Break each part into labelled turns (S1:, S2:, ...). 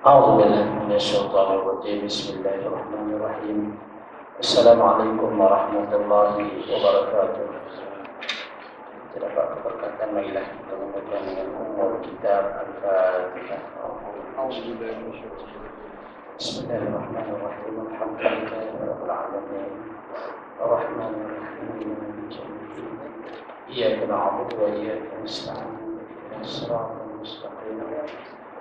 S1: أعوذ بالله من الشيطان الرجيم بسم الله الرحمن الرحيم السلام عليكم ورحمة الله وبركاته. Terdapat keberkatan marilah kita membaca dengan umur kitab Al-Fatihah. Bismillahirrahmanirrahim. Alhamdulillahirabbil alamin. Arrahmanir rahim. Maliki yaumiddin. Iyyaka na'budu wa iyyaka nasta'in. Ihdinas siratal mustaqim.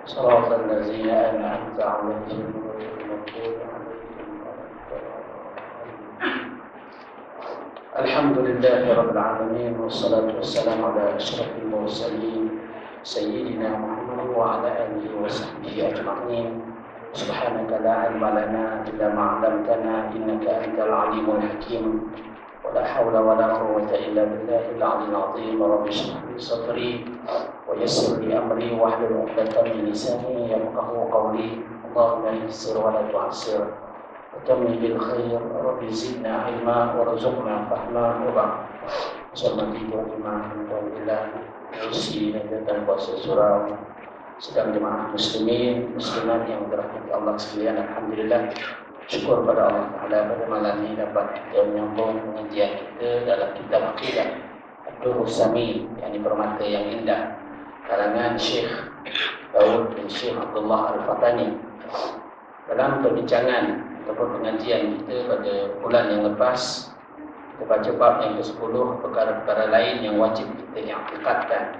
S1: صراط الذين أنعمت عليهم غير المغضوب عليهم ولا الضالين. الحمد لله رب العالمين والصلاة والسلام على أشرف المرسلين سيدنا محمد وعلى آله وصحبه أجمعين. سبحانك لا علم لنا إلا ما علمتنا إنك أنت العليم الحكيم ولا حول ولا قوة إلا بالله العلي العظيم. رب اشرح لي صدري ويسر لي أمري واحلل عقدة من لساني يفقهوا قولي. اللهم يسر ولا تعسر وتمم بالخير. رب زدنا علما وارزقنا فهما. وبعد Hormati jemaah alhamdulillah isi dan puasa surau sedang jemaah muslimin muslimat yang dirahmati Allah sekalian. Alhamdulillah, syukur pada Allah Taala pada malam ini dapat kita menyambung pengajian kita dalam kitab Aqidah Ad-Durrus Samin, yakni permata yang indah, karangan Syekh Daud bin Syekh Abdullah Al-Fatani. Dalam perbincangan ataupun pengajian kita pada bulan yang lepas, kita baca bab yang ke-10, perkara-perkara lain yang wajib kita i'tiqadkan.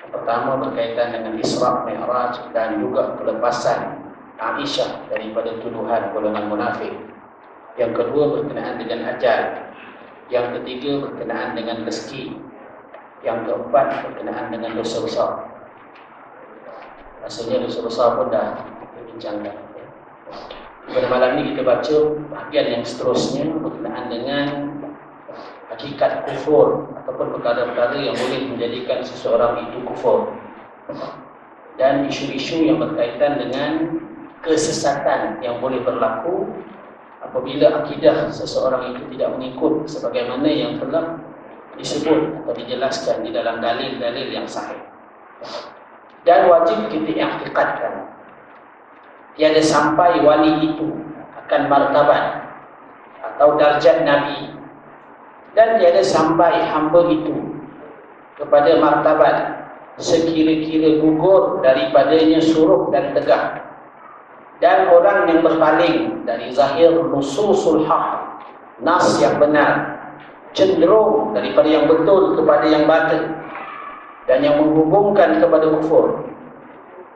S1: Yang pertama berkaitan dengan Isra' Mi'raj dan juga pelepasan Aisyah daripada tuduhan golongan munafik. Yang kedua berkenaan dengan ajal. Yang ketiga berkenaan dengan rezeki. Yang keempat berkenaan dengan dosa besar. Rasanya dosa besar pun dah dibincangkan. Pada malam ini kita baca bahagian yang seterusnya berkenaan dengan hakikat kufur ataupun perkara-perkara yang boleh menjadikan seseorang itu kufur, dan isu-isu yang berkaitan dengan kesesatan yang boleh berlaku apabila akidah seseorang itu tidak mengikut sebagaimana yang telah disebut atau dijelaskan di dalam dalil-dalil yang sahih. Dan wajib kita i'tiqadkan tiada sampai wali itu akan martabat atau darjat Nabi, dan tiada sampai hamba itu kepada martabat sekira-kira gugur daripadanya suruh dan tegak. Dan orang yang berpaling dari zahir nususul haq, nas yang benar, cenderung daripada yang betul kepada yang batil, dan yang menghubungkan kepada kufur.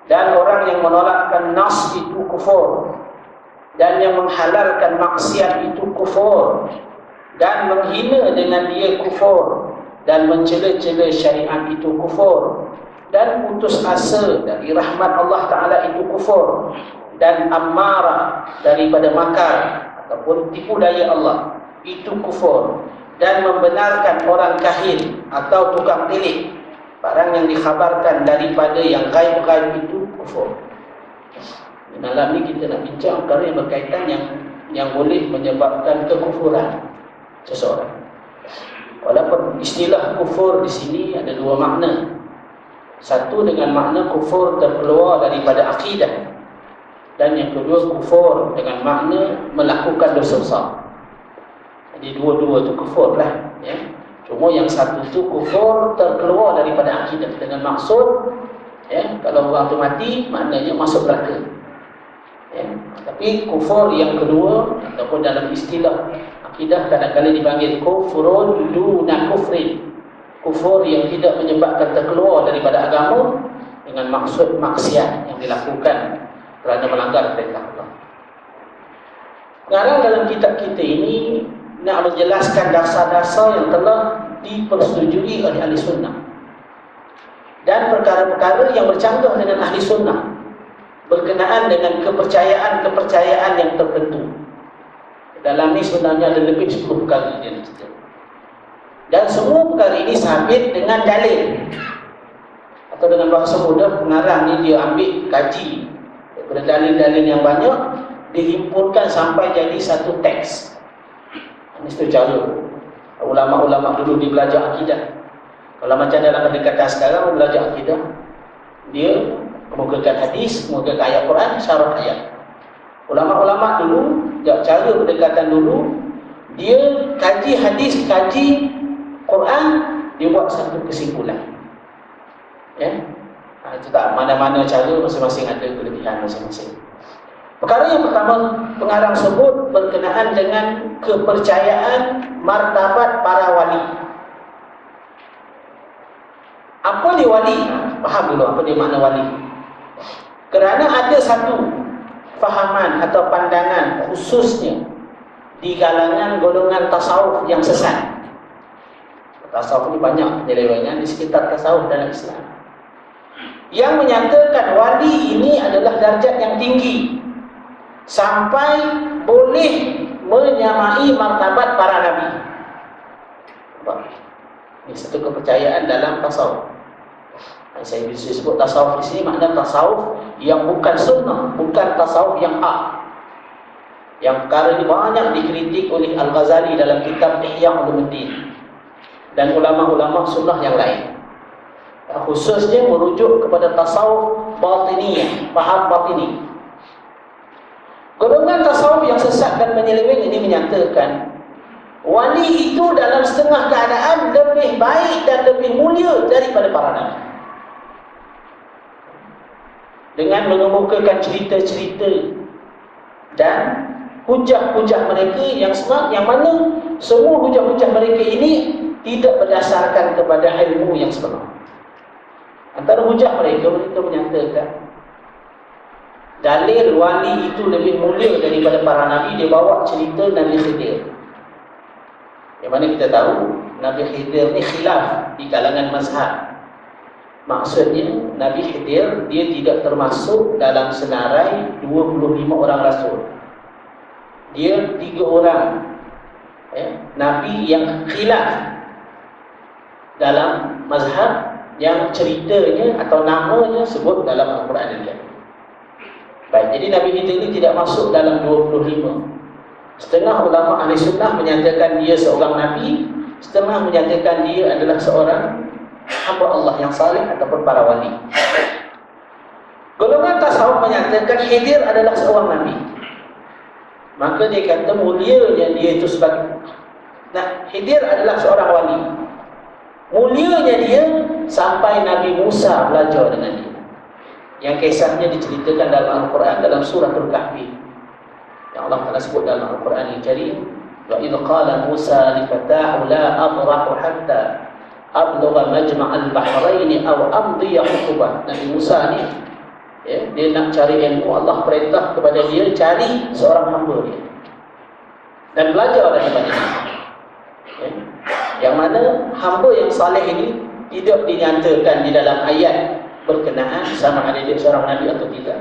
S1: Dan orang yang menolakkan nas itu kufur, dan yang menghalalkan maksiat itu kufur, dan menghina dengan dia kufur, dan mencela-cela syariat itu kufur, dan putus asa dari rahmat Allah Ta'ala itu kufur, dan amarah daripada makar ataupun tipu daya Allah itu kufur, dan membenarkan orang kahin atau tukang tilik, barang yang dikhabarkan daripada yang gaib-gaib itu kufur. Dalam ni kita nak bincang perkara yang berkaitan yang boleh menyebabkan kekufuran seseorang. Walaupun istilah kufur di sini ada dua makna. Satu dengan makna kufur terkeluar daripada akidah, dan yang kedua kufur dengan makna melakukan dosa besar. Jadi dua-dua tu kufur lah, ya. Cuma yang satu tu kufur terkeluar daripada akidah dengan maksud, ya, kalau orang tu mati maknanya masuk neraka, ya. Tapi kufur yang kedua ataupun dalam istilah akidah kadang-kadang dipanggil kufrun duna kufrin, kufur yang tidak menyebabkan terkeluar daripada agama dengan maksud maksiat yang dilakukan kerana melanggar perintah Allah. Sekarang dalam kitab kita ini nak menjelaskan dasar-dasar yang telah dipersetujui oleh ahli sunnah dan perkara-perkara yang bercanggah dengan ahli sunnah berkenaan dengan kepercayaan-kepercayaan yang tertentu. Dalam ni sebenarnya ada lebih 10 perkara dia cerita. Dan semua perkara ini sabit dengan dalil, atau dengan bahasa mudah pengarang ni dia ambil kaji daripada dalil-dalil yang banyak, dihimpunkan sampai jadi satu teks. Ini satu cara ulama-ulama dulu dia belajar akidah. Kalau macam dalam pendekatan sekarang belajar akidah, dia kemukakan hadis, kemukakan ayat Quran, syarah ayat. Ulama-ulama dulu, cara pendekatan dulu, dia kaji hadis, kaji Quran, dia buat satu kesimpulan. Ya, itu tak, mana-mana cara masing-masing ada kelebihan masing-masing. Perkara yang pertama, pengarang sebut berkenaan dengan kepercayaan martabat para wali. Apa dia wali? Faham dulu apa dia makna wali. Kerana ada satu fahaman atau pandangan khususnya di kalangan golongan tasawuf yang sesat. Tasawuf ini banyak penyelewengan di sekitar tasawuf dalam Islam, yang menyatakan wali ini adalah darjat yang tinggi sampai boleh menyamai martabat para nabi. Ini satu kepercayaan dalam tasawuf. Saya bisa sebut tasawuf di sini makna tasawuf yang bukan sunnah, bukan tasawuf yang hak. Yang perkara ini banyak dikritik oleh Al-Ghazali dalam kitab Ihya Ulumuddin dan ulama-ulama sunnah yang lain. Khususnya merujuk kepada tasawuf batiniyah, faham batini. Golongan tasawuf yang sesat dan menyeleweng ini menyatakan wali itu dalam setengah keadaan lebih baik dan lebih mulia daripada para nabi. Dengan mengemukakan cerita-cerita dan hujah-hujah mereka yang mana semua hujah-hujah mereka ini tidak berdasarkan kepada ilmu yang sebenar. Antara hujah mereka menyatakan dalil wali itu lebih mulia daripada para nabi. Dia bawa cerita Nabi Khidir, yang mana kita tahu Nabi Khidir ni khilaf di kalangan mazhab. Maksudnya Nabi Khidir dia tidak termasuk dalam senarai 25 orang rasul. Dia 3 orang nabi yang khilaf dalam mazhab, yang ceritanya atau namanya sebut dalam Al-Quran dia. Baik, jadi Nabi Khidir ini tidak masuk dalam 25. Setengah ulama ahli sunnah menyatakan dia seorang nabi, setengah menyatakan dia adalah seorang hamba Allah yang saleh ataupun para wali. Golongan tasawuf menyatakan Khidir adalah seorang nabi. Maka dia kata mulianya dia itu sebagai Khidir adalah seorang wali. Mulianya dia sampai Nabi Musa belajar dengan dia. Yang kisahnya diceritakan dalam Al-Quran dalam surah Al-Kahfi. Yang Allah Ta'ala sebut dalam Al-Quran Al-Karim, wa idh qala Musa li fatahu la abrahu hatta ablugha majma'al bahrain aw amdiya huquban. Nabi Musa ni dia nak cari ilmu, Allah perintah kepada dia cari seorang hamba dia dan belajar daripada dia. Yang mana hamba yang saleh ini tidak dinyatakan di dalam ayat berkenaan sama ada dia seorang nabi atau tidak.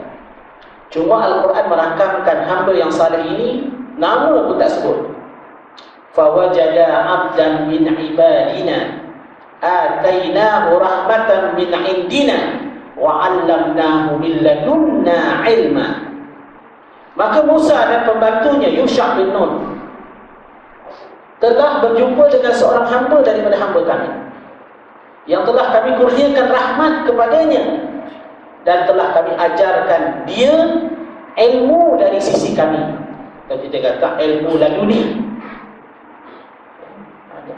S1: Cuma Al-Quran merangkamkan hamba yang saleh ini, nama pun tak sebut. Fawajada 'abdan min ibadina atainahu rahmatan min indina wa 'allamnahu min ladunna ilma. Maka Musa dan pembantunya Yusha bin Nun telah berjumpa dengan seorang hamba daripada hamba kami, yang telah kami kurniakan rahmat kepadanya dan telah kami ajarkan dia ilmu dari sisi kami. Dan kita kata ilmu laduni.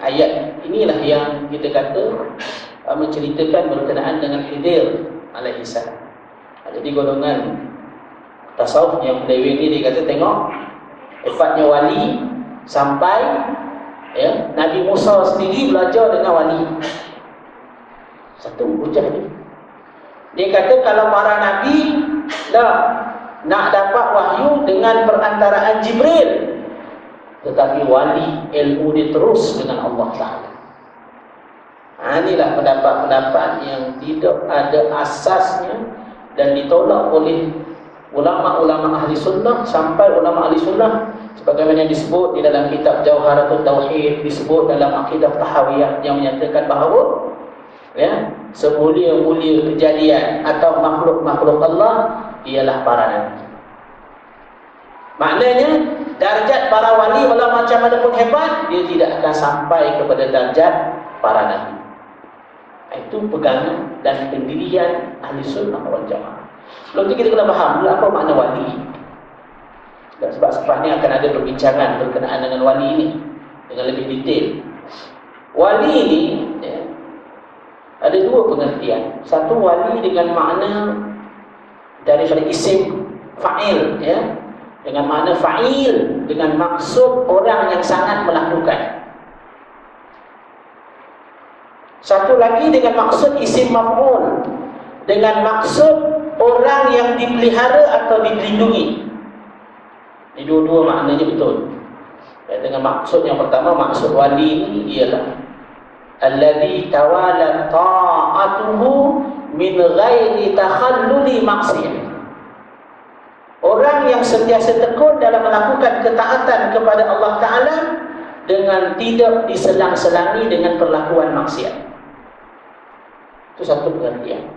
S1: Ayat inilah yang kita kata menceritakan berkenaan dengan Khidir alaihi salam. Jadi golongan tasawuf yang menyeleweng ni dia kata tengok hebatnya wali sampai Nabi Musa sendiri belajar dengan wali. Satu hujah ni. Dia kata kalau para nabi nak dapat wahyu dengan perantaraan Jibril, tetapi wali ilmu dia terus dengan Allah Ta'ala. Inilah pendapat-pendapat yang tidak ada asasnya dan ditolak oleh ulama-ulama ahli sunnah. Sampai ulama ahli sunnah sebagaimana yang disebut di dalam kitab Jauharatul Tauhid, disebut dalam akidah Tahawiyah yang menyatakan bahawa semulia-mulia kejadian atau makhluk-makhluk Allah ialah para nabi. Maknanya darjat para wali walau macam mana pun hebat, dia tidak akan sampai kepada darjat para nabi. Itu pegangan dan pendirian ahli sunnah wal jamaah. Sebelum itu kita kena faham dulu apa makna wali. Dan sebab selepas ni akan ada perbincangan berkenaan dengan wali ini dengan lebih detail. Wali ini ada dua pengertian. Satu, wali dengan makna daripada isim fa'il, dengan makna fa'il, dengan maksud orang yang sangat melakukan. Satu lagi dengan maksud isim maf'ul, dengan maksud orang yang dipelihara atau dilindungi. Ini dua-dua maknanya betul. Dengan maksud yang pertama, maksud wali ini ialah alladhi tawala ta'atuhu min ghairi takhalluli maksiyah. Orang yang sentiasa tekun dalam melakukan ketaatan kepada Allah Ta'ala dengan tidak diselang-selangi dengan perlakuan maksiat. Itu satu pengertian.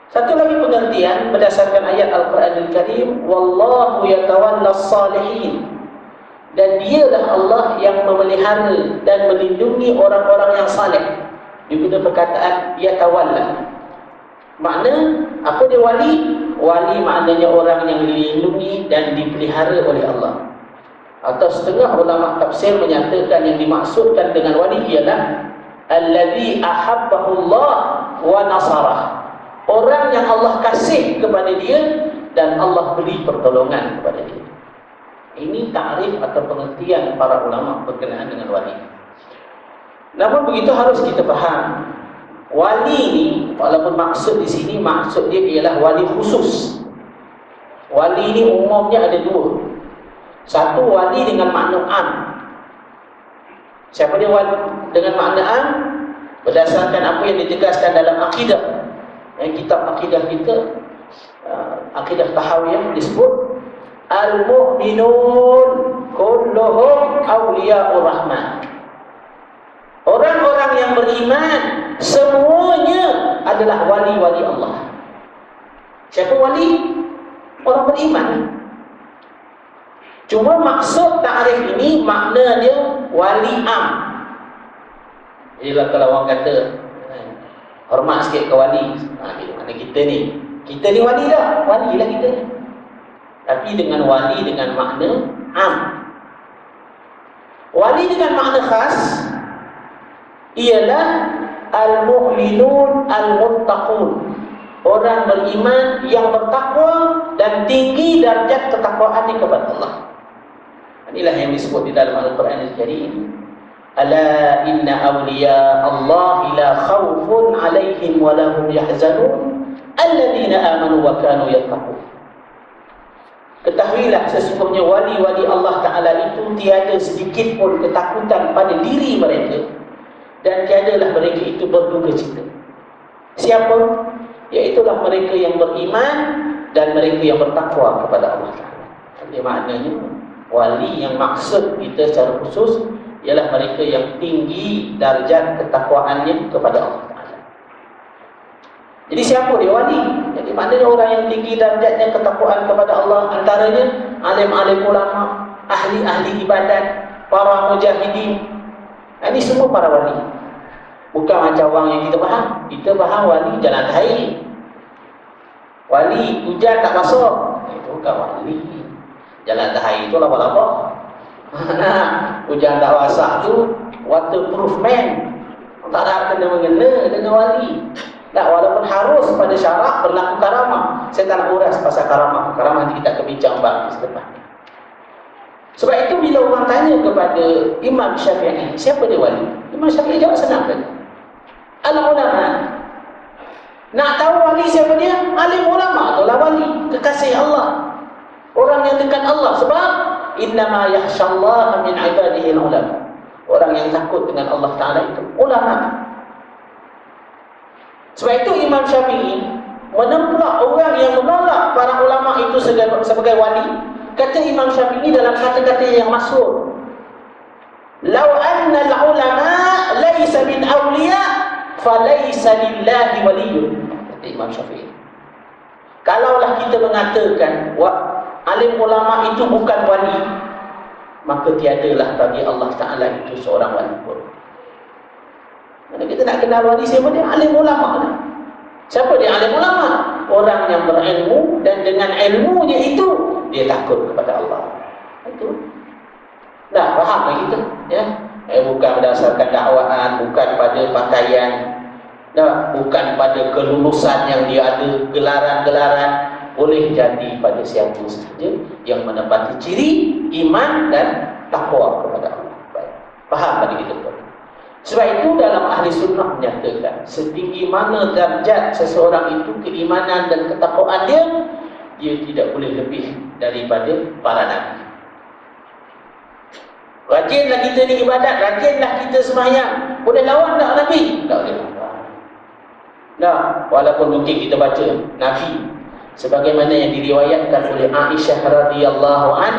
S1: Satu lagi pengertian berdasarkan ayat Al-Quranul Karim, wallahu yatawallas salihin, dan dialah Allah yang memelihara dan melindungi orang-orang yang saleh. Digunakan perkataan yatawalla. Makna apa dia wali? Wali maknanya orang yang dilindungi dan dipelihara oleh Allah. Atau setengah ulama tafsir menyatakan yang dimaksudkan dengan wali ialah alladzi ahabbahullah wa nasarah. Orang yang Allah kasih kepada dia dan Allah beri pertolongan kepada dia. Ini takrif atau pengertian para ulama berkenaan dengan wali. Namun begitu harus kita faham, wali ini walaupun maksud di sini maksud dia ialah wali khusus. Wali ini umumnya ada dua. Satu, wali dengan makna am. Siapa dia wali dengan makna am? Berdasarkan apa yang ditegaskan dalam akidah. Kitab akidah kita, akidah Tahawiyah, disebut al-mu'minun kulluhum awliya'ur rahman. Orang-orang yang beriman semuanya adalah wali-wali Allah. Siapa wali? Orang beriman. Cuma maksud ta'rif ini makna dia wali am. Jadi kalau orang kata hormat sikit ke wali, mana kita ni wali dah, wali lah kita ni. Tapi dengan wali dengan makna am. Wali dengan makna khas ialah al-mu'minun al-muttaqun, orang beriman yang bertakwa dan tinggi darjat ketakwaannya kepada Allah. Inilah yang disebut di dalam Al-Quran Al-Karim, ala inna awliya Allah la khawfun alaihim wa lahum yahzanun alladhina amanu wa kanu yattaqun. Ketahuilah sesungguhnya wali-wali Allah Ta'ala itu tiada sedikit pun ketakutan pada diri mereka, dan tiadalah mereka itu berduka cita. Siapa? Iaitulah mereka yang beriman dan mereka yang bertakwa kepada Allah Ta'ala. Jadi maknanya wali yang maksud kita secara khusus ialah mereka yang tinggi darjat ketakwaannya kepada Allah Ta'ala. Jadi siapa dia wali? Jadi maknanya orang yang tinggi darjatnya ketakwaan kepada Allah, antaranya alim-alim ulama, ahli-ahli ibadat, para mujahidin. Ini semua para wali. Bukan macam orang yang kita faham. Kita faham wali jalan air, wali hujan tak basah, itu bukan wali. Jalan air itu lapa-lapa. Hujan tak basah tu waterproof man. Tak ada kena-mengena dengan wali. Tak, walaupun harus pada syarat berlaku karamah. Saya tak nak uras pasal karamah. Karamah nanti kita akan bincang bab selepas. Sebab itu bila orang tanya kepada Imam Syafi'i, siapa dia wali? Imam Syafi'i jawab senang saja. Al-ulama. Nak tahu wali siapa dia? Alim ulama itulah wali, kekasih Allah, orang yang dekat Allah. Sebab innama yakhshallaha min ibadihi al-ulama. Orang yang takut dengan Allah Ta'ala itu ulama. Sebab itu Imam Syafi'i menemplak orang yang menolak para ulama itu sebagai wali. Kata Imam Syafi'i dalam kata-kata yang masyhur, "Lau anna al-ulama laysa min awliya falaysa lillahi waliyyun." Kata Imam Syafi'i, kalaulah kita mengatakan alim ulama itu bukan wali, maka tiadalah bagi Allah Ta'ala itu seorang wali pun. Mana kita nak kenal wali siapa dia? Alim ulama. Siapa dia alim ulama? orang yang berilmu dan dengan ilmunya itu dia takut kepada Allah. Itu. Dah faham tak kita? Ya. Bukan berdasarkan dakwaan, bukan pada pakaian, dah, bukan pada kelulusan yang dia ada, gelaran-gelaran. Boleh jadi pada siapa sahaja yang menepati ciri iman dan takwa kepada Allah. Baik. Faham tadi kita pun. Sebab itu dalam ahli sunnah menyatakan setinggi mana darjat seseorang itu keimanan dan ketakwaan dia tidak boleh lebih daripada para nabi. Rajinlah kita ni ibadat, rajinlah kita sembahyang. Boleh lawan tak Nabi? Tak boleh lawan. Nah, walaupun mungkin kita baca Nabi sebagaimana yang diriwayatkan oleh Aisyah radhiyallahu an,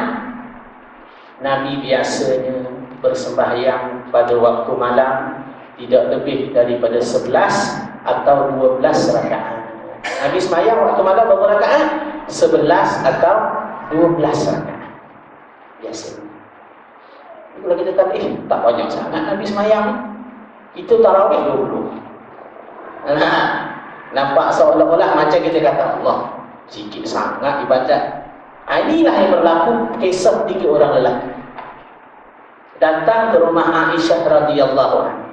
S1: Nabi biasanya bersembahyang pada waktu malam tidak lebih daripada 11 atau 12 rakaat. Nabi sembahyang waktu malam berapa rakaat? 11 atau 12 rakaat. Biasa. Kalau kita kata, tak banyak sangat Nabi sembahyang. Itu tarawih 20. Nah, nampak seolah-olah macam kita kata Allah sikit sangat ibadat. Inilah yang berlaku kisah 3 orang lelaki datang ke rumah Aisyah radhiyallahu anha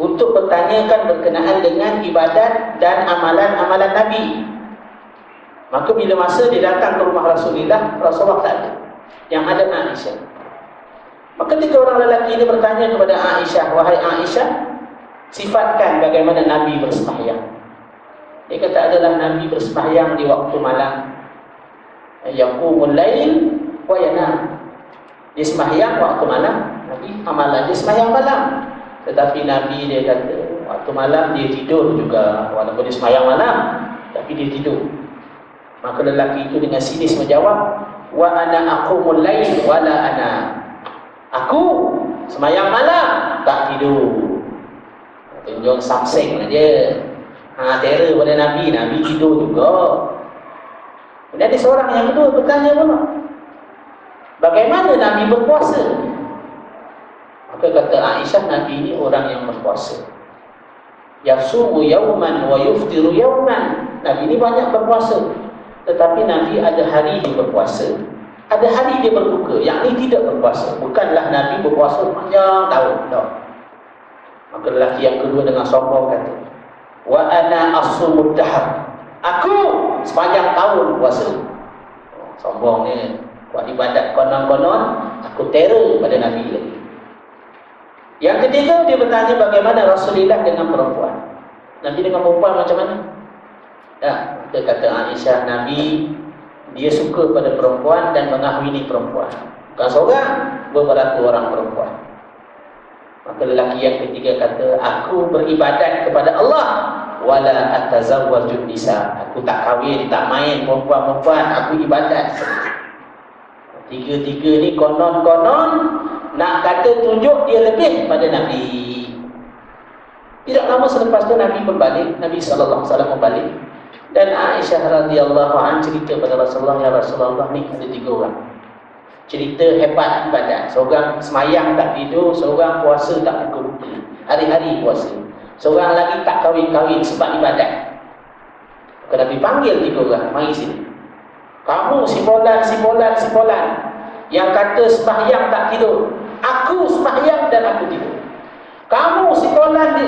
S1: untuk bertanyakan berkenaan dengan ibadat dan amalan-amalan Nabi. Maka bila masa dia datang ke rumah Rasulullah tak ada. Yang ada Aisyah. Maka 3 orang lelaki ini bertanya kepada Aisyah, wahai Aisyah, sifatkan bagaimana Nabi bersembahyang. Dia kata adalah Nabi bersembahyang di waktu malam. Yaqumul lail wa yanam. Dia sembahyang waktu malam, Nabi amalan dia sembahyang malam. Tetapi Nabi dia kata waktu malam dia tidur juga, walaupun dia sembahyang malam, tapi dia tidur. Maka lelaki itu dengan sinis menjawab, wa ana aqumul lail wa la ana. Aku sembahyang malam, tak tidur. Tunjuk samseng aja. Terror pada Nabi, Nabi tidur juga. Kemudian ada seorang yang kedua bertanya pula, bagaimana Nabi berpuasa? Maka kata Aisyah, Nabi ini orang yang berpuasa. Yasumu yawman wa yuftiru yawman. Nabi ini banyak berpuasa. Tetapi Nabi ada hari dia berpuasa, ada hari dia berbuka, yang ini tidak berpuasa. Bukanlah Nabi berpuasa panjang tahun. Tak. Maka lelaki yang kedua dengan sombong kata, wa ana asumud dahar. Aku sepanjang tahun puasa. Sombong ni. Buat ibadat konon-konon, aku terror pada Nabi lagi. Yang ketiga, dia bertanya bagaimana Rasulullah dengan perempuan. Nabi dengan perempuan macam mana? Dia kata Aisyah, Nabi dia suka pada perempuan dan mengahwini perempuan. Bukan seorang, beberapa orang perempuan. Maka lelaki yang ketiga kata, aku beribadat kepada Allah, wala atazawwajun nisa. Aku tak kahwin, tak main perempuan-perempuan, aku ibadat. Tiga-tiga ni konon-konon nak kata tunjuk dia lebih pada Nabi. Tidak lama selepas tu Nabi berbalik, Nabi SAW berbalik, dan Aisyah radhiyallahu anha cerita pada Rasulullah, ya Rasulullah, ni ada 3 orang. Cerita hebat ibadat. Seorang semayang tak tidur, seorang puasa tak buka-buka, hari-hari puasa. Seorang lagi tak kahwin-kahwin sebab ibadat. Maka Nabi panggil 3 orang, mari sini. Kamu si fulan yang kata sembahyang tak tidur. Aku sembahyang dan aku tidur. Kamu si fulan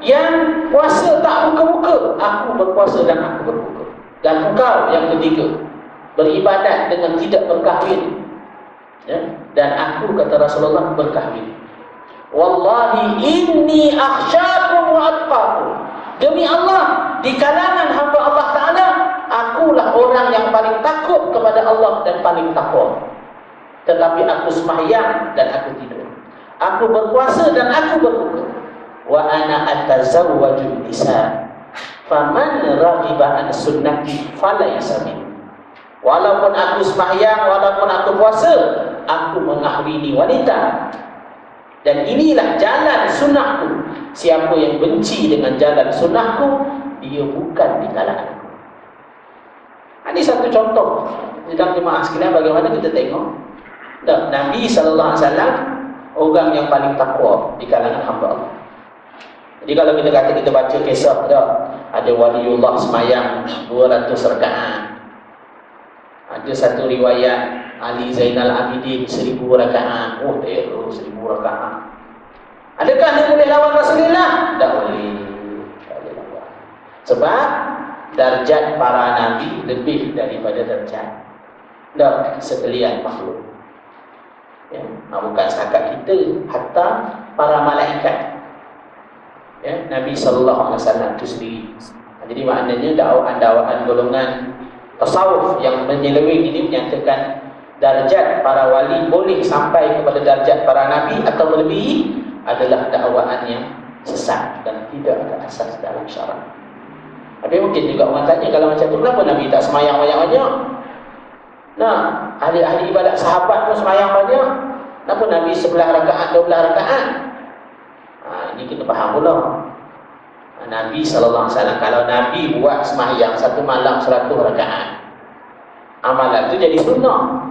S1: yang puasa tak buka-buka. Aku berpuasa dan aku berbuka. Dan engkau yang ketiga, beribadat dengan tidak berkahwin. Ya? Dan aku, kata Rasulullah, berkahwin. Wallahi inni akhsyakum wa atqakum. Demi Allah, di kalangan hamba Allah Ta'ala, akulah orang yang paling takut kepada Allah dan paling takwa. Tetapi aku sembahyang dan aku tidur. Aku berpuasa dan aku berbuka. Wa ana atazawwajun nisa. Faman raghiba an sunnati falaysa minni. Walaupun aku sembahyang, walaupun aku puasa, aku mengahwini wanita. Dan inilah jalan sunnahku. Siapa yang benci dengan jalan sunnahku, dia bukan di kalanganku. Ini satu contoh dalam jemaah sekalian bagaimana kita tengok Nabi SAW orang yang paling takwa di kalangan hamba Allah. Jadi kalau kita kata kita baca kisah Ada waliullah semayang 200 rakaat. Ada satu riwayat Ali Zainal Abidin 1000 rakaat. Oh, tak 1000 rakaat. Adakah dia boleh lawan Rasulullah? Tak boleh. Tak boleh lawan. Sebab darjat para nabi lebih daripada darjat sekalian makhluk. Ya, bukan setakat kita, hatta para malaikat. Ya, Nabi sallallahu alaihi wasallam itu sendiri. Jadi maknanya dakwaan golongan tasawuf yang menyeleweng ini menyatakan darjat para wali boleh sampai kepada darjat para nabi atau melebihi adalah dakwaan yang sesat dan tidak ada asas dalam syarak. Tapi mungkin juga orang tanya, kalau macam tu kenapa Nabi tak semayang banyak-banyak? Nah, ahli-ahli ibadat sahabat pun semayang banyak. Kenapa Nabi 11 rakaat, 12 rakaat? Ini kita faham pula. Nabi SAW, kalau Nabi buat semayang satu malam 100 rakaat, amalan itu jadi sunnah.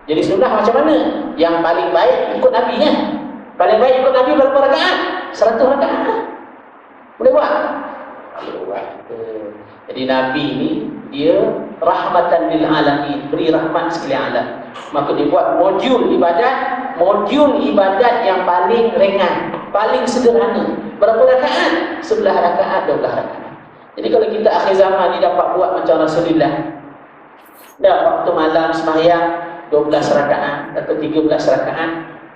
S1: Jadi sunnah macam mana? Yang paling baik ikut Nabi ya. Paling baik ikut Nabi berapa rakaat? 100 rakaat. Boleh buat? Boleh buat. Jadi Nabi ni dia rahmatan lil alamin, beri rahmat sekalian alam. Maka dia buat modul ibadat yang paling ringan, paling sederhana. Berapa rakaat? 11 rakaat, 12 rakaat. Jadi kalau kita akhir zaman ni dapat buat macam Rasulullah, dah waktu malam sembahyang 12 rakaat atau 13 rakaat,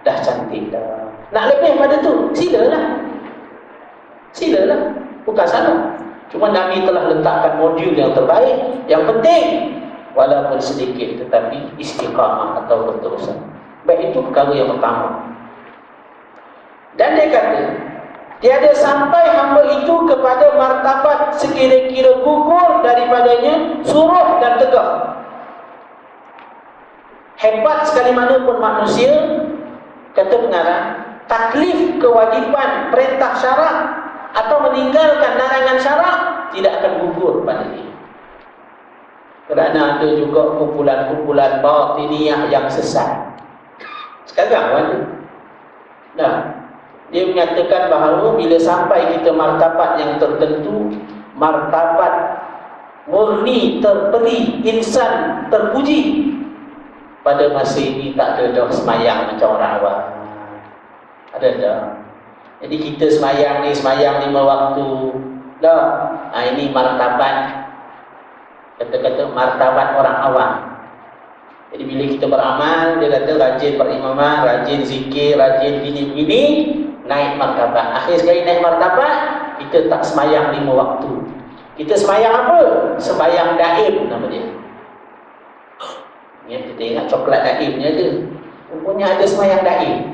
S1: dah cantik dah. Nak lebih pada tu, silalah. Silalah, bukan salah. Cuma Nabi telah letakkan modul yang terbaik, yang penting, walaupun sedikit tetapi istiqamah atau berterusan. Baik, itu perkara yang pertama. Dan dia kata, tiada sampai hamba itu kepada martabat sekira-kira gugur daripadanya suruh dan tegak. Hebat sekali mana pun manusia, kata pengarang, taklif kewajipan perintah syarak atau meninggalkan larangan syarak tidak akan gugur pada dia. Kerana ada juga kumpulan-kumpulan batiniyah yang sesat. Sekarang ada. Nah, dia menyatakan bahawa bila sampai kita martabat yang tertentu, martabat murni, terperi, insan terpuji, pada masa ini tak ada dah semayang macam orang awam. Ada dah. Jadi kita semayang ni, semayang 5 waktu dah. Ini martabat, kata-kata martabat orang awam. Jadi bila kita beramal, dia kata rajin berimaman, rajin zikir, rajin gini-gini, naik martabat. Akhir sekali naik martabat, kita tak semayang 5 waktu. Kita semayang apa? Semayang daim nama dia. Ya, kita ingat coklat daim ni ada. Rupanya ada semayang daim.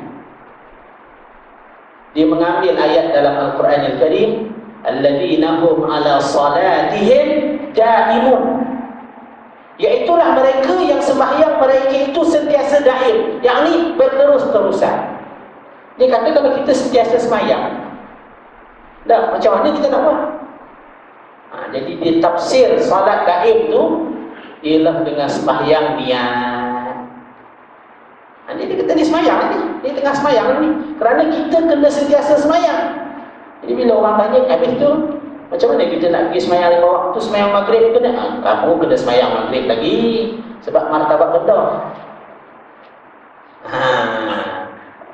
S1: Dia mengambil ayat dalam Al-Quran Al-Karim, alladzina hum ala salatihim daimun. Iaitulah mereka yang sembahyang mereka itu sentiasa daim, yakni berterus-terusan. Dia kata kalau kita sentiasa sembahyang, dah macam mana kita nak buat? Jadi dia tafsir salat daim tu ialah dengan sembahyang niat. Jadi dia kata dia sembahyang ni, dia tengah sembahyang ni, kerana kita kena sentiasa sembahyang. Jadi bila orang tanya, habis tu macam mana kita nak pergi sembahyang 5 waktu, sembahyang maghrib kena? Kamu kena sembahyang maghrib lagi, sebab martabat rendah.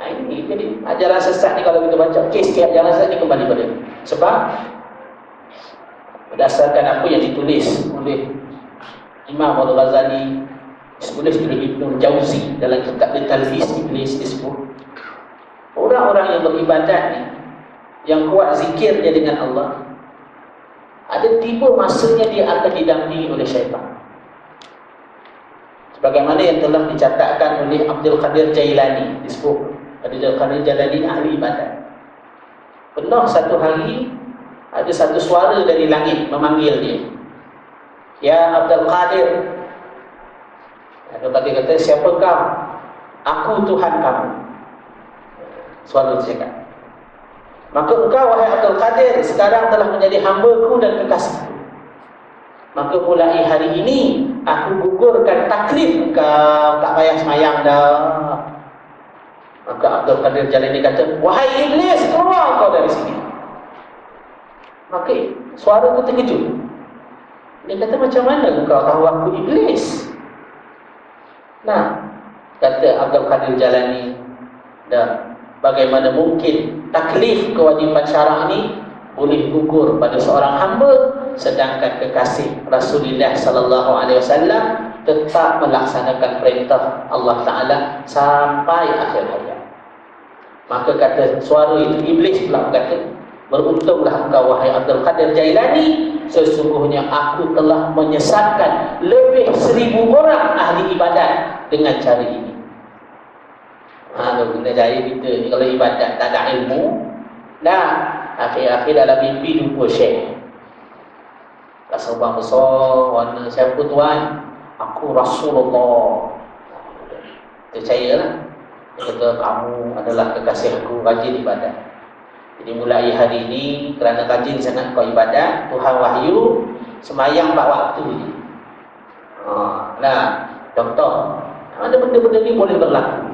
S1: Ini jadi ajaran sesat ni kalau kita baca kes ajaran sesat ni kembali pada. Sebab berdasarkan apa yang ditulis oleh Imam Al-Ghazali, ditulis oleh Ibnul Jauzi dalam kitab Talbis Iblis, disebut orang-orang yang beribadat ni, yang kuat zikirnya dengan Allah, ada tiba masanya dia akan didampingi oleh syaitan. Sebagaimana yang telah dicatatkan oleh Abdul Qadir Jailani, disebut Abdul Qadir Jailani ahli ibadat. Pernah satu hari ada satu suara dari langit memanggil dia. Ya Abdul Qadir. Abdul Qadir kata, siapa kau? Aku Tuhan kamu. Suara itu cakap. Maka engkau wahai Abdul Qadir sekarang telah menjadi hamba-Ku dan kekasih-Ku. Maka mulai hari ini aku gugurkan taklif kau, tak payah semayang dah. Maka Abdul Qadir Jalani kata, wahai iblis, keluar kau dari sini. Maka suara tu terkejut. Dia kata, macam mana kau tahu aku iblis? Nah, kata Abdul Qadir Jalani, dan bagaimana mungkin taklif kewajiban syarak ni boleh gugur pada seorang hamba, sedangkan kekasih Rasulullah sallallahu alaihi wasallam tetap melaksanakan perintah Allah Taala sampai akhir hayat. Maka kata suara itu, iblis pula berkata, beruntunglah engkau wahai Abdul Qadir Jailani, sesungguhnya aku telah menyesatkan lebih 1000 orang ahli ibadat dengan cara ini. Kalau kena jaya kita ni, kalau ibadat tak ada ilmu, dah akhir-akhir dalam mimpi jumpa syekh. Rasa bang besar, warna siapa tuan? Aku Rasulullah. Percayalah. Dia kata, kamu adalah kekasih aku, rajin ibadat. Jadi mulai hari ini, kerana rajin sangat kau ibadat, Tuhan wahyu, semayang 4 waktu je. Nah, contoh, mana benda-benda ni boleh berlaku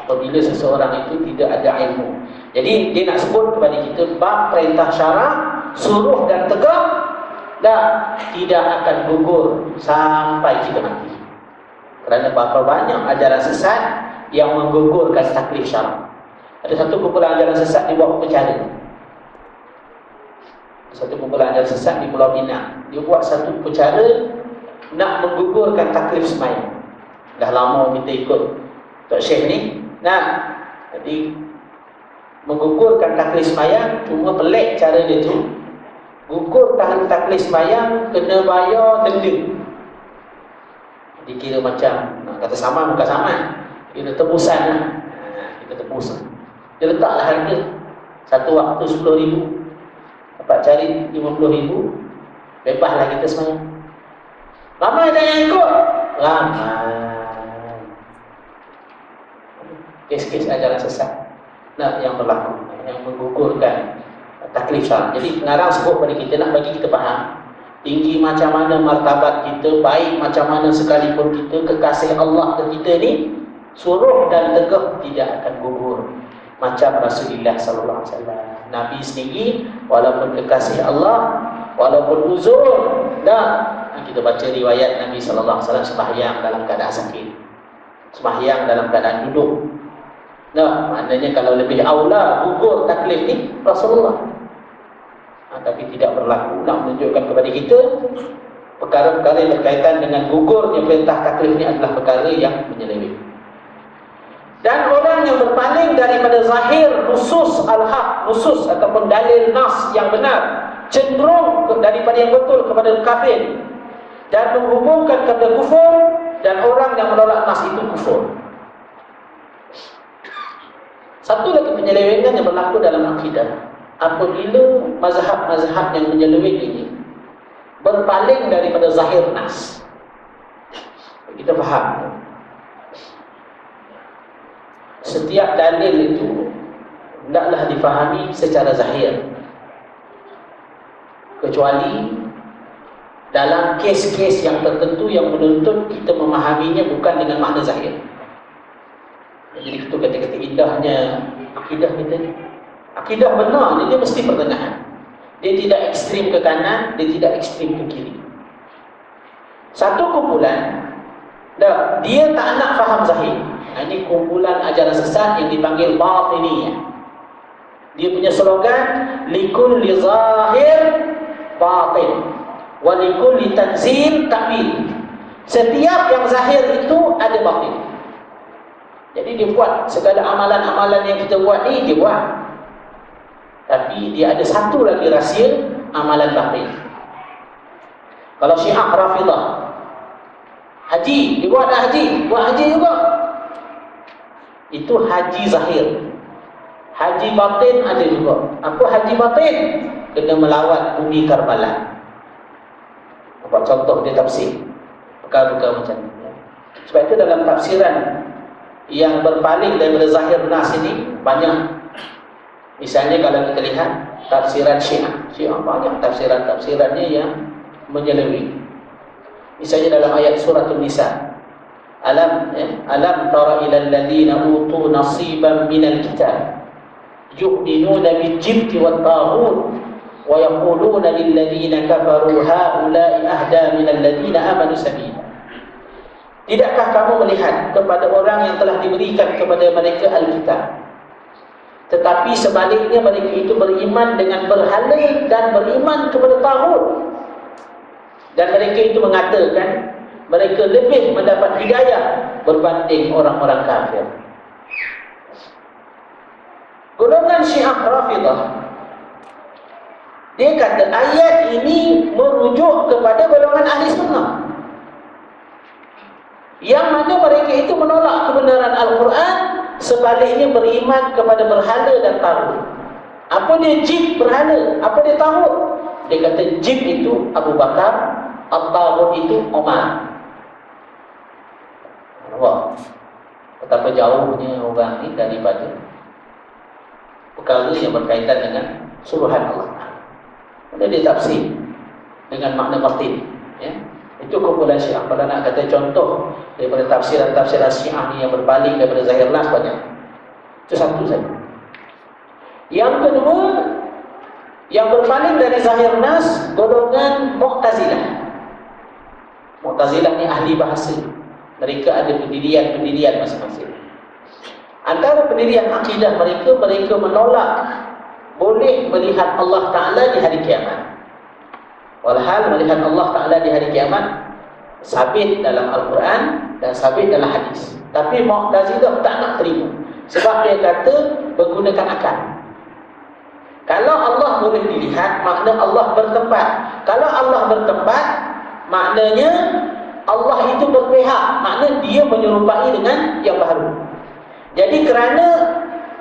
S1: apabila seseorang itu tidak ada ilmu. Jadi dia nak sebut kepada kita bab perintah syarak, suruh dan tegak, dan tidak akan gugur sampai kita mati. Kerana berapa banyak ajaran sesat yang menggugurkan taklif syarak. Ada satu kumpulan ajaran sesat di bawah penjara. Satu kumpulan ajaran sesat di Pulau Pinang. Dia buat satu penjara nak menggugurkan taklif sembahyang. Dah lama kita ikut Tok Syekh ni. Nah, jadi menggugurkan taklif sembahyang, cuma pelik cara dia tu. Gugur taklif sembahyang kena bayar denda. Jadi kira macam, nak kata sama bukan sama, kira tebusan lah. Kita tebus. Dia letaklah harga. Satu waktu 10,000, dapat cari 50,000, bebaslah kita sembahyang. Ramai tak yang ikut? Ramai. Kes-kes ajaran sesat yang berlaku, yang menggugurkan taklif syarak. Jadi pengarang sebut pada kita, nak bagi kita faham tinggi macam mana martabat kita, baik macam mana sekalipun kita, kekasih Allah ke kita ni, suruh dan tegak tidak akan gugur macam Rasulullah sallallahu alaihi wasallam. Nabi sendiri walaupun kekasih Allah, walaupun uzur, dan kita baca riwayat Nabi sallallahu alaihi wasallam sembahyang dalam keadaan sakit, sembahyang dalam keadaan duduk. Nah, maknanya kalau lebih aula gugur taklif ni Rasulullah. Tapi tidak berlaku. Nak menunjukkan kepada kita perkara-perkara yang berkaitan dengan gugurnya perintah taklif ni adalah perkara yang menyeleweng. Dan orang yang berpaling daripada zahir nusus al-haq, nusus ataupun dalil nas yang benar, cenderung daripada yang betul kepada kafir dan menghubungkan kepada kufur, dan orang yang menolak nas itu kufur. Satu lagi penyelewengan yang berlaku dalam akidah, apabila mazhab-mazhab yang menyeleweng ini berpaling daripada zahir nas. Kita faham, setiap dalil itu hendaklah difahami secara zahir, kecuali dalam kes-kes yang tertentu yang menuntut kita memahaminya bukan dengan makna zahir. Jadi itu kata-kata indahnya akidah kita ni. Akidah benar ni dia mesti pertengahan. Dia tidak ekstrim ke kanan, dia tidak ekstrim ke kiri. Satu kumpulan, dia tak nak faham zahir. Ini kumpulan ajaran sesat yang dipanggil batiniyah. Dia punya slogan, likulli zahir batin wa likulli tanzil ta'wil. Setiap yang zahir itu ada batin. Jadi dia buat segala amalan-amalan yang kita buat ni, dia buat. Tapi dia ada satu lagi rahsia, amalan batin. Kalau Syiah Rafidah, haji, dia buat haji, buat haji juga. Itu haji zahir. Haji batin ada juga. Apa haji batin? Kena melawat bumi Karbala. Apa contoh dia tafsir perkara-perkara macam ni. Sebab itu dalam tafsiran yang berpaling daripada zahir nas ini banyak. Misalnya kalau kita lihat tafsiran Syiah banyak tafsirannya yang menyeleweng. Misalnya dalam ayat surah An-Nisa, alam tara ilal ladina utu nasiban minal kitab yu'minuna bil jibti wat taghut wa yaquluna lil ladzina kafaru haula'i ahda minal ladzina amanu sabila. Tidakkah kamu melihat kepada orang yang telah diberikan kepada mereka Alkitab, tetapi sebaliknya mereka itu beriman dengan berhala dan beriman kepada taghut, dan mereka itu mengatakan mereka lebih mendapat hidayah berbanding orang-orang kafir. Golongan Syiah Rafidah, dia kata ayat ini merujuk kepada golongan ahli sunnah, yang mana mereka itu menolak kebenaran Al-Quran, sebaliknya beriman kepada berhala dan taghut. Apa dia jib berhala? Apa dia taghut? Dia kata jib itu Abu Bakar, at-taghut itu Umar. Wah, betapa jauhnya orang ini daripada perkara yang berkaitan dengan suruhan Allah. Kemudian dia tafsir dengan makna batin, ya. Itu kumpulan Syiah. Kalau nak kata contoh daripada tafsiran-tafsiran Syiah ni yang berpaling daripada zahir nas banyak. Itu satu saja. Yang kedua, yang berpaling dari zahir nas, golongan Mu'tazilah. Mu'tazilah ni ahli bahasa. Mereka ada pendirian-pendirian masing-masing. Antara pendirian akidah mereka, mereka menolak boleh melihat Allah Ta'ala di hari kiamat. Walhal melihat Allah Ta'ala di hari kiamat sabit dalam Al-Quran dan sabit dalam hadis. Tapi Mu'tazilah tak nak terima, sebab dia kata menggunakan akal. Kalau Allah boleh dilihat, makna Allah bertempat. Kalau Allah bertempat, maknanya Allah itu berpihak, makna dia menyerupai dengan yang baru. Jadi kerana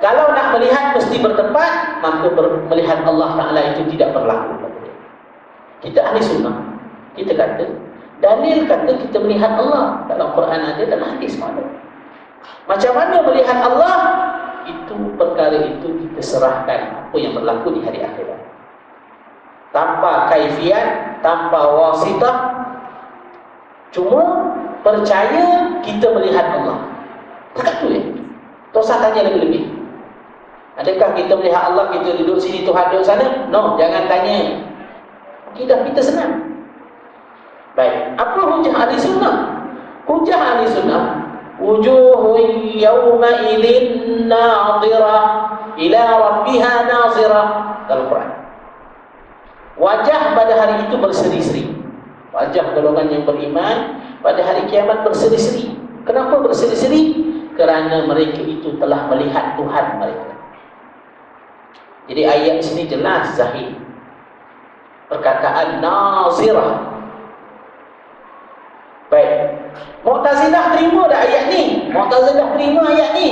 S1: kalau nak melihat mesti bertempat, maka melihat Allah Ta'ala itu tidak berlaku. Kita ahli sunnah, kita kata dalil kata kita melihat Allah, dalam Quran ada, dalam hadis ada. Macam mana melihat Allah? Itu perkara itu kita serahkan apa yang berlaku di hari akhirat, tanpa kaifiat, tanpa wasitah. Cuma percaya kita melihat Allah. Tak tu ya. Tak usah tanya lebih-lebih. Adakah kita melihat Allah, kita duduk sini, Tuhan duduk sana? No, jangan tanya. Kita senang. Baik, apa hujah ahli sunnah? Hujah ahli sunnah, wujuhun yawma idzin nadhirah ila rabbiha nazirah, dalam Quran. Wajah pada hari itu berseri-seri. Wajah golongan yang beriman pada hari kiamat berseri-seri. Kenapa berseri-seri? Kerana mereka itu telah melihat Tuhan mereka. Jadi ayat sini jelas zahir. Perkataan nazirah. Baik, Mu'tazilah terima dah ayat ni. Mu'tazilah terima ayat ni,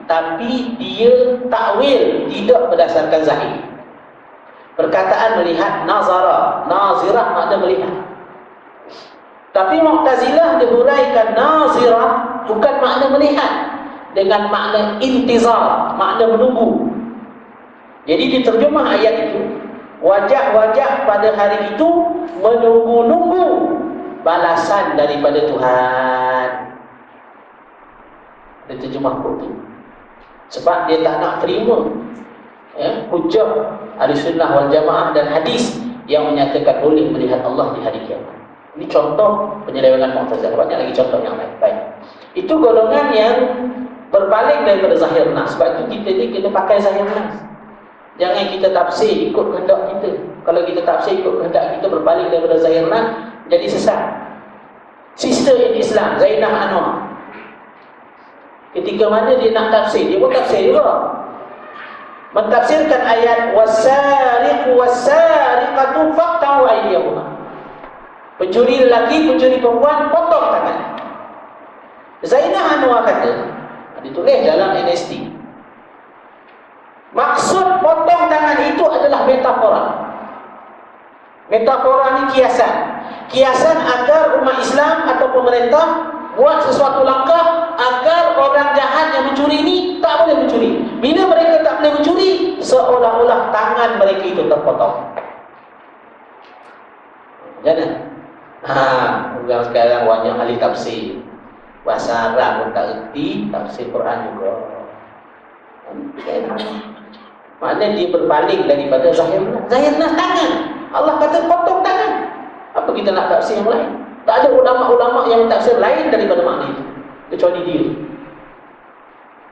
S1: tapi dia takwil tidak berdasarkan zahir. Perkataan melihat nazara, nazirah makna melihat. Tapi Mu'tazilah dia huraikan nazirah bukan makna melihat, dengan makna intizar, makna menunggu. Jadi diterjemah ayat itu, wajah-wajah pada hari itu menunggu-nunggu balasan daripada Tuhan. Dia terjemah itu. Sebab dia tak nak terima hujah Ahlussunnah wal Jamaah dan hadis yang menyatakan boleh melihat Allah di hari kiamat. Ini contoh penyelewengan Mu'tazilah. Banyak lagi contoh yang lain. Baik. Itu golongan yang berpaling daripada zahir nas. Sebab itu kita ni kena pakai zahir nas. Jangan kita tafsir ikut kehendak kita. Kalau kita tafsir ikut kehendak kita, berpaling daripada zahir nas, jadi sesat. Sister in Islam, Zainah Anwar, ketika mana dia nak tafsir, dia pun tafsir juga. Mentafsirkan ayat wasariqu wasariqatu faqta'u aydiyahuma. Pencuri lelaki, pencuri perempuan, potong tangan. Zainah Anwar kata, ditulis dalam NST, maksud potong tangan itu adalah metafora. Metafora ni kiasan. Kiasan agar umat Islam atau pemerintah buat sesuatu langkah agar orang jahat yang mencuri ini tak boleh mencuri. Bila mereka tak boleh mencuri, seolah-olah tangan mereka itu terpotong. Jangan. Orang sekarang banyak ahli tafsir. Bahasa Arab pun tak erti, tafsir Quran juga. Maknanya dia berpaling daripada zahir nas. Zahir nas tangan. Allah kata potong tangan. Apa kita nak tafsir yang lain? Tak ada ulama-ulama yang tafsir lain daripada makna itu kecuali dia.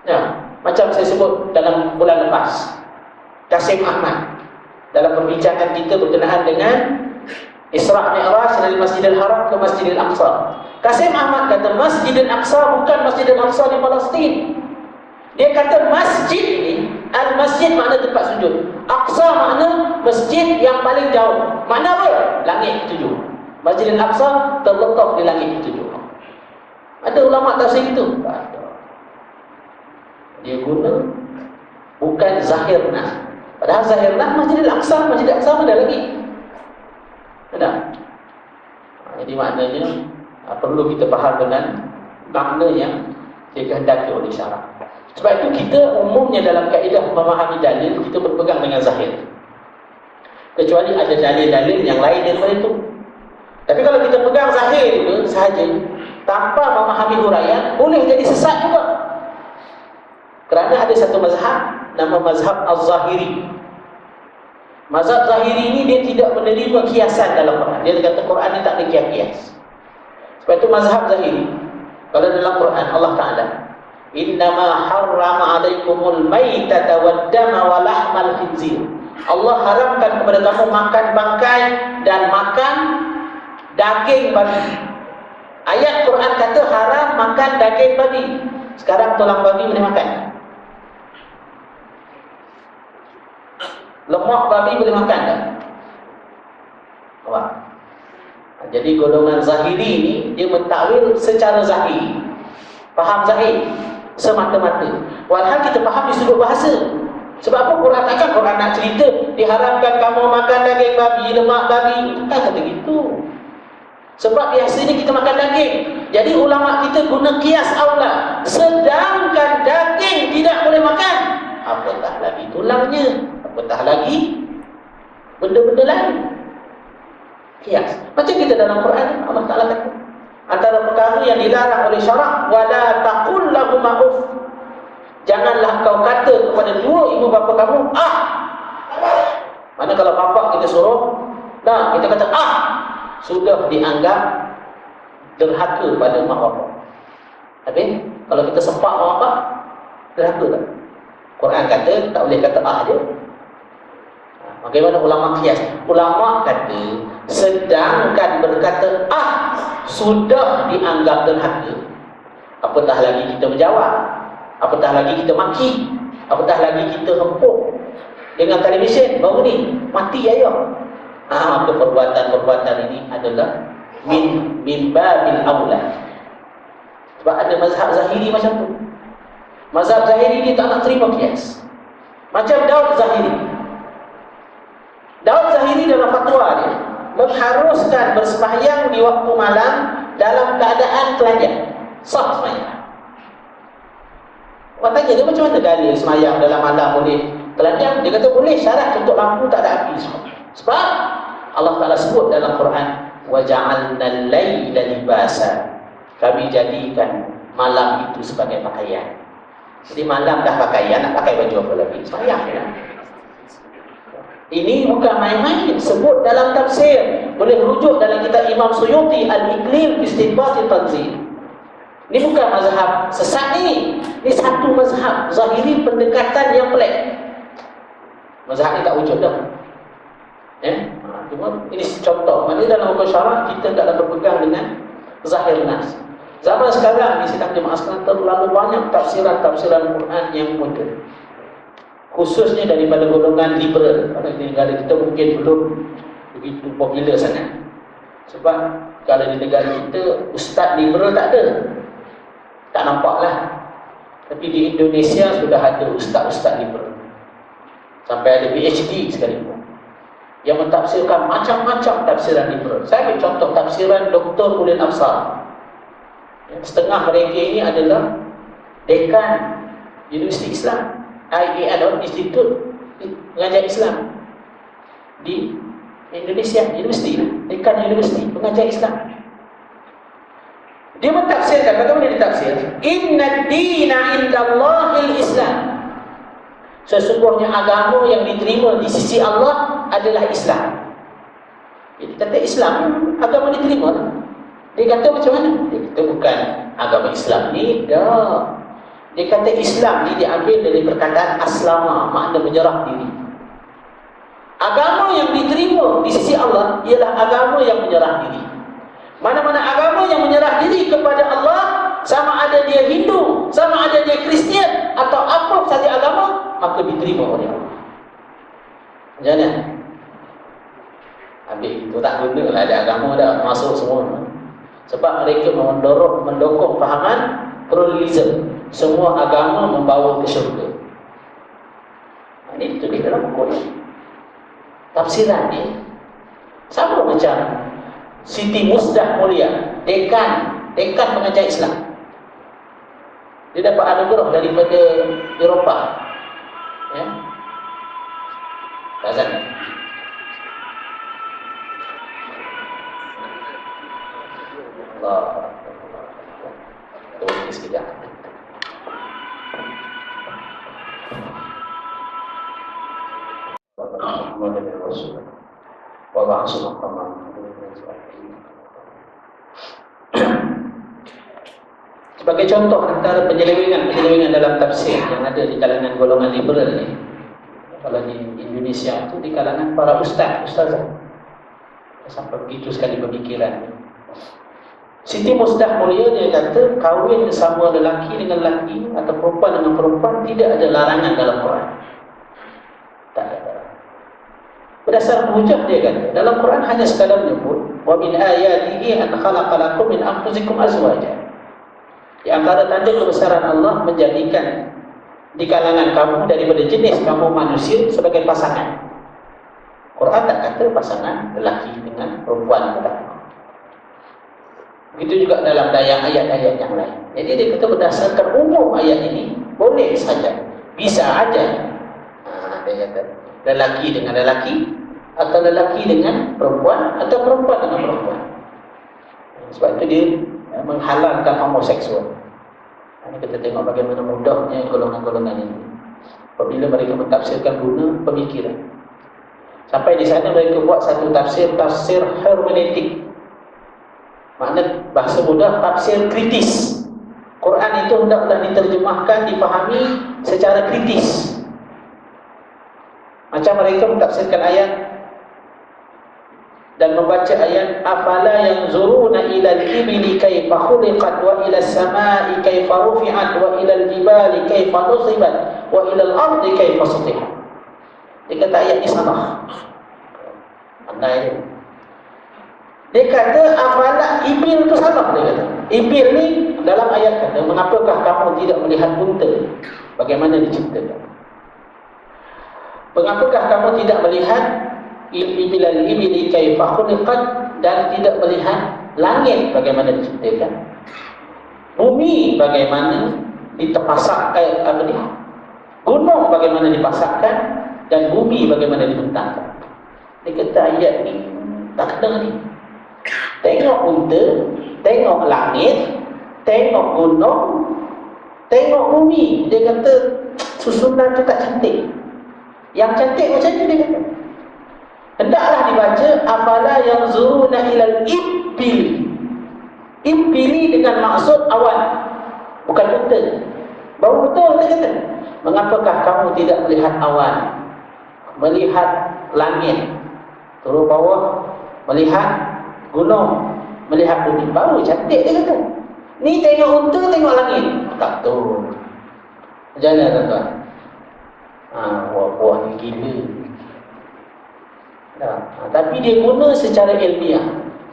S1: Ya, macam saya sebut dalam bulan lepas, Kasim Ahmad dalam perbincangan kita berkenaan dengan Isra' Mi'raj dari Masjidil Haram ke Masjidil Aqsa. Kasim Ahmad kata Masjidil Aqsa bukan Masjidil Aqsa di Palestin. Dia kata masjid ni, al-masjid makna tempat sujud, Aqsa makna masjid yang paling jauh. Makna apa? Langit ketujuh. Masjidil Aqsa terletak di langit ketujuh. Ada ulama tafsir itu? Dia guna bukan zahir nas. Padahal zahir nas Masjidil Aqsa, Masjidil Aqsa ada lagi. Ada. Jadi maknanya perlu kita faham dengan makna yang dikehendaki oleh syarak. Sebab itu kita umumnya dalam kaedah memahami dalil, kita berpegang dengan zahir. Kecuali ada dalil-dalil yang lain daripada itu. Tapi kalau kita pegang zahir itu sahaja, tanpa memahami huraian, boleh jadi sesat juga. Kerana ada satu mazhab, nama mazhab Az-Zahiri. Mazhab Zahiri ini dia tidak menerima kiasan dalam Quran. Dia kata Quran ni tak ada kias-kias. Sebab itu mazhab Zahiri. Kalau dalam Quran Allah Ta'ala, innama harrama alaikumul maitata waddama wa lahmal khinzir. Allah haramkan kepada kamu makan bangkai dan makan daging babi. Ayat Quran kata haram makan daging babi. Sekarang tulang babi boleh makan? Lemak babi boleh makan tak? Awak. Jadi golongan Zahiri ni dia mentakwil secara zahir. Faham zahir semata-mata. Walhal kita faham di sudut bahasa. Sebab apa Quran takkan Quran nak cerita diharamkan kamu makan daging babi, lemak babi. Kan kata gitu. Sebab biasanya kita makan daging. Jadi ulama kita guna kias aula. Sedangkan daging tidak boleh makan, apatah lagi tulangnya, apatah lagi benda-benda lain. Kias. Macam kita dalam Quran Allah Ta'ala kata antara perkara yang dilarang oleh syarak, wala taqul lahuma uff. Janganlah kau kata kepada dua ibu bapa kamu Mana kalau bapa kita suruh, nah kita kata sudah dianggap derhaka pada mak bapa. Tapi kalau kita sepak mak bapa, derhaka tak? Quran kata tak boleh kata je. Bagaimana ulama kias? Ulama kata sedangkan berkata sudah dianggap derhaka, apatah lagi kita menjawab, apatah lagi kita maki, apatah lagi kita hempuk dengan televisyen baru ni mati ayam. Maka perbuatan-perbuatan ini adalah min babil aula. Sebab ada mazhab Zahiri macam tu. Mazhab Zahiri ni tak nak terima kias. Macam Daud Zahiri. Daud Zahiri dalam fatwa dia mengharuskan bersembahyang di waktu malam dalam keadaan telanjang. Sah sembahyang. Orang tanya dia macam mana dalil sembahyang dalam malam boleh telanjang? Dia kata boleh, syarat untuk lampu tak ada api semua. Sebab Allah Ta'ala sebut dalam Quran, wa ja'alnal laila libasa. Kami jadikan malam itu sebagai pakaian. Jadi malam dah pakaian, nak pakai baju apa lagi? Sembahyang ya. Ini bukan main-main, sebut dalam tafsir. Boleh rujuk dalam kitab Imam Suyuti Al-Iqlim Istinbat Tanzil. Ini bukan mazhab sesat ni. Ini satu mazhab Zahiri pendekatan yang pelik. Mazhab ni tak wujud dah. Cuma ini contoh. Maksudnya dalam hukum syarak kita tak ada berpegang dengan zahir nas. Zaman sekarang di sidang jemaah sekalian terlalu banyak tafsiran-tafsiran Quran yang moden. Khususnya daripada golongan liberal. Pada negara kita mungkin belum begitu popular sangat. Sebab kalau di negara kita ustaz liberal tak ada. Tak nampaklah. Tapi di Indonesia sudah ada ustaz-ustaz liberal. Sampai ada PhD sekalipun yang mentafsirkan macam-macam tafsiran liberal. Saya ambil contoh tafsiran Dr. Ulil Absar. Setengah mereka ini adalah dekan Universiti Islam, IAIN, Institut Pengajar Islam di Indonesia, universiti, dekan universiti pengajar Islam. Dia mentafsirkan, bagaimana dia tafsir? Inna dina indallahil Islam. Sesungguhnya agama yang diterima di sisi Allah adalah Islam. Jadi kata Islam, agama diterima. Dia kata macam mana? Dia kata bukan agama Islam ni, dah. Dia kata Islam ni diambil dari perkataan aslama, makna menyerah diri. Agama yang diterima di sisi Allah ialah agama yang menyerah diri. Mana-mana agama yang menyerah diri kepada Allah, sama ada dia Hindu, sama ada dia Kristian, atau apa sahaja agama, maka diterima oleh Allah. Macam mana? Habis itu tak guna lah, ada agama dah masuk semua. Sebab mereka mendokong fahaman pluralism. Semua agama membawa ke syurga. Ini ditulis dalam buku ni. Tafsiran ni sama macam Siti Musdah Mulia, dekan pengajar Islam. Dia dapat anugerah daripada Eropah. Ya. Azan. Allah. Tunggu sekejap. Muhammad Rasul. Wallahu subhanahu. Sebagai contoh antara penyelewengan dalam tafsir yang ada di kalangan golongan liberal ni, kalau di Indonesia itu di kalangan para ustazah, sampai begitu sekali pemikiran. Siti Musdah Mulia dia kata kahwin sama lelaki dengan lelaki atau perempuan dengan perempuan tidak ada larangan dalam Quran. Tak ada larangan. Berdasar hujah dia kata dalam Quran hanya sekadar menyebut wa min ayatihi an khalaqa lakum min anfusikum azwaja. Di antara tanda kebesaran Allah menjadikan di kalangan kamu daripada jenis kamu manusia sebagai pasangan. Quran tak kata pasangan lelaki dengan perempuan lelaki. Begitu juga dalam ayat-ayat yang lain. Jadi dia kata berdasarkan umum ayat ini boleh saja, bisa aja. Dia kata lelaki dengan lelaki, atau lelaki dengan perempuan, atau perempuan dengan perempuan. Sebab itu dia menghalalkan homoseksual. Ini kita tengok bagaimana mudahnya golongan-golongan ini apabila mereka mentafsirkan guna pemikiran. Sampai di sana mereka buat satu tafsir hermeneutik. Makna bahasa mudah tafsir kritis. Quran itu hendaklah diterjemahkan, dipahami secara kritis. Macam mereka mentafsirkan ayat dan membaca ayat afala yanzuruna ila al-ibli kayfa khuliqat wa ila as-samai kayfa rufi'at wa ila al-jibali kayfa nusibat wa ila al-ardi kayfa sutihat. Dia kata ayat ini salah. Mana ini? Dia kata afala ibil itu salah, dia kata. Ibil ni dalam ayat kata mengapakah kamu tidak melihat unta bagaimana diciptakan? Mengapakah kamu tidak melihat ibilal ibili kaifa khuliqat dan tidak melihat langit bagaimana diciptakan? Bumi bagaimana ditepaskan, gunung bagaimana dipasakkan, dan bumi bagaimana dibentangkan. Dia kata ayat ni tak kena ni. Tengok unta, tengok langit, tengok gunung, tengok bumi. Dia kata susunan tu tak cantik. Yang cantik macam ni dia kata. Hendaklah dibaca afala yanzuruna ilal ibbil. Ibili dengan maksud awan, bukan unta. Baru betul dia kata. Mengapakah kamu tidak melihat awan, melihat langit, turun bawah, melihat gunung, melihat bumi, baru cantik dia kata. Ni tengok unta, tengok langit, tak tahu. Macam mana tuan-tuan? Buah-buah ni gila. Tapi dia guna secara ilmiah.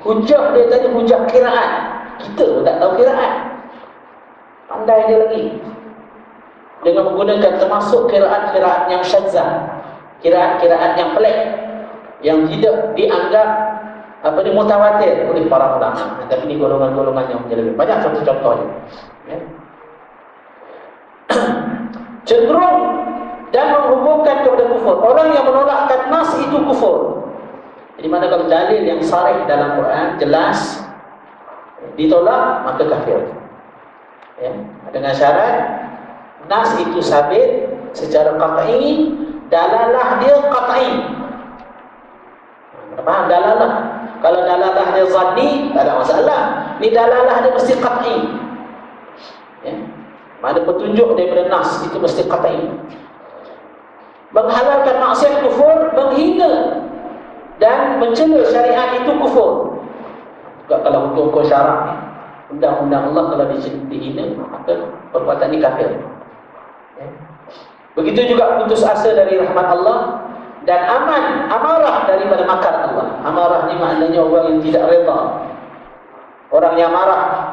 S1: Hujah dia tadi hujah qiraat. Kita pun tak tahu qiraat. Pandai dia lagi. Dengan menggunakan termasuk qiraat-qiraat yang syadzah, qiraat-qiraat yang pelik, yang tidak dianggap mutawatir oleh para ulama. Tapi ini golongan-golongan yang menjadi banyak contoh-contohnya. Ya. Cenderung dan menghubungkan kepada kufur. Orang yang menolakkan nas itu kufur. Jadi mana kalau dalil yang sarih dalam Quran jelas ditolak, maka kafir. Ya. Dengan syarat nas itu sabit secara qat'i, dalalah dia qat'i. Faham dalalah? Kalau dalalah dia zanni, tak ada masalah. Ni dalalah dia mesti qat'i. Ya. Mana petunjuk daripada nas itu mesti qat'i. Menghalalkan maksiat kufur, menghina dan mencela syariat itu kufur. Juga kalau hukum-hukum syarak ni, undang-undang Allah kalau dihina, maka perbuatan ini kafir. Begitu juga putus asa dari rahmat Allah dan amarah daripada makar Allah. Amarah ni maknanya orang yang tidak reda, orang yang marah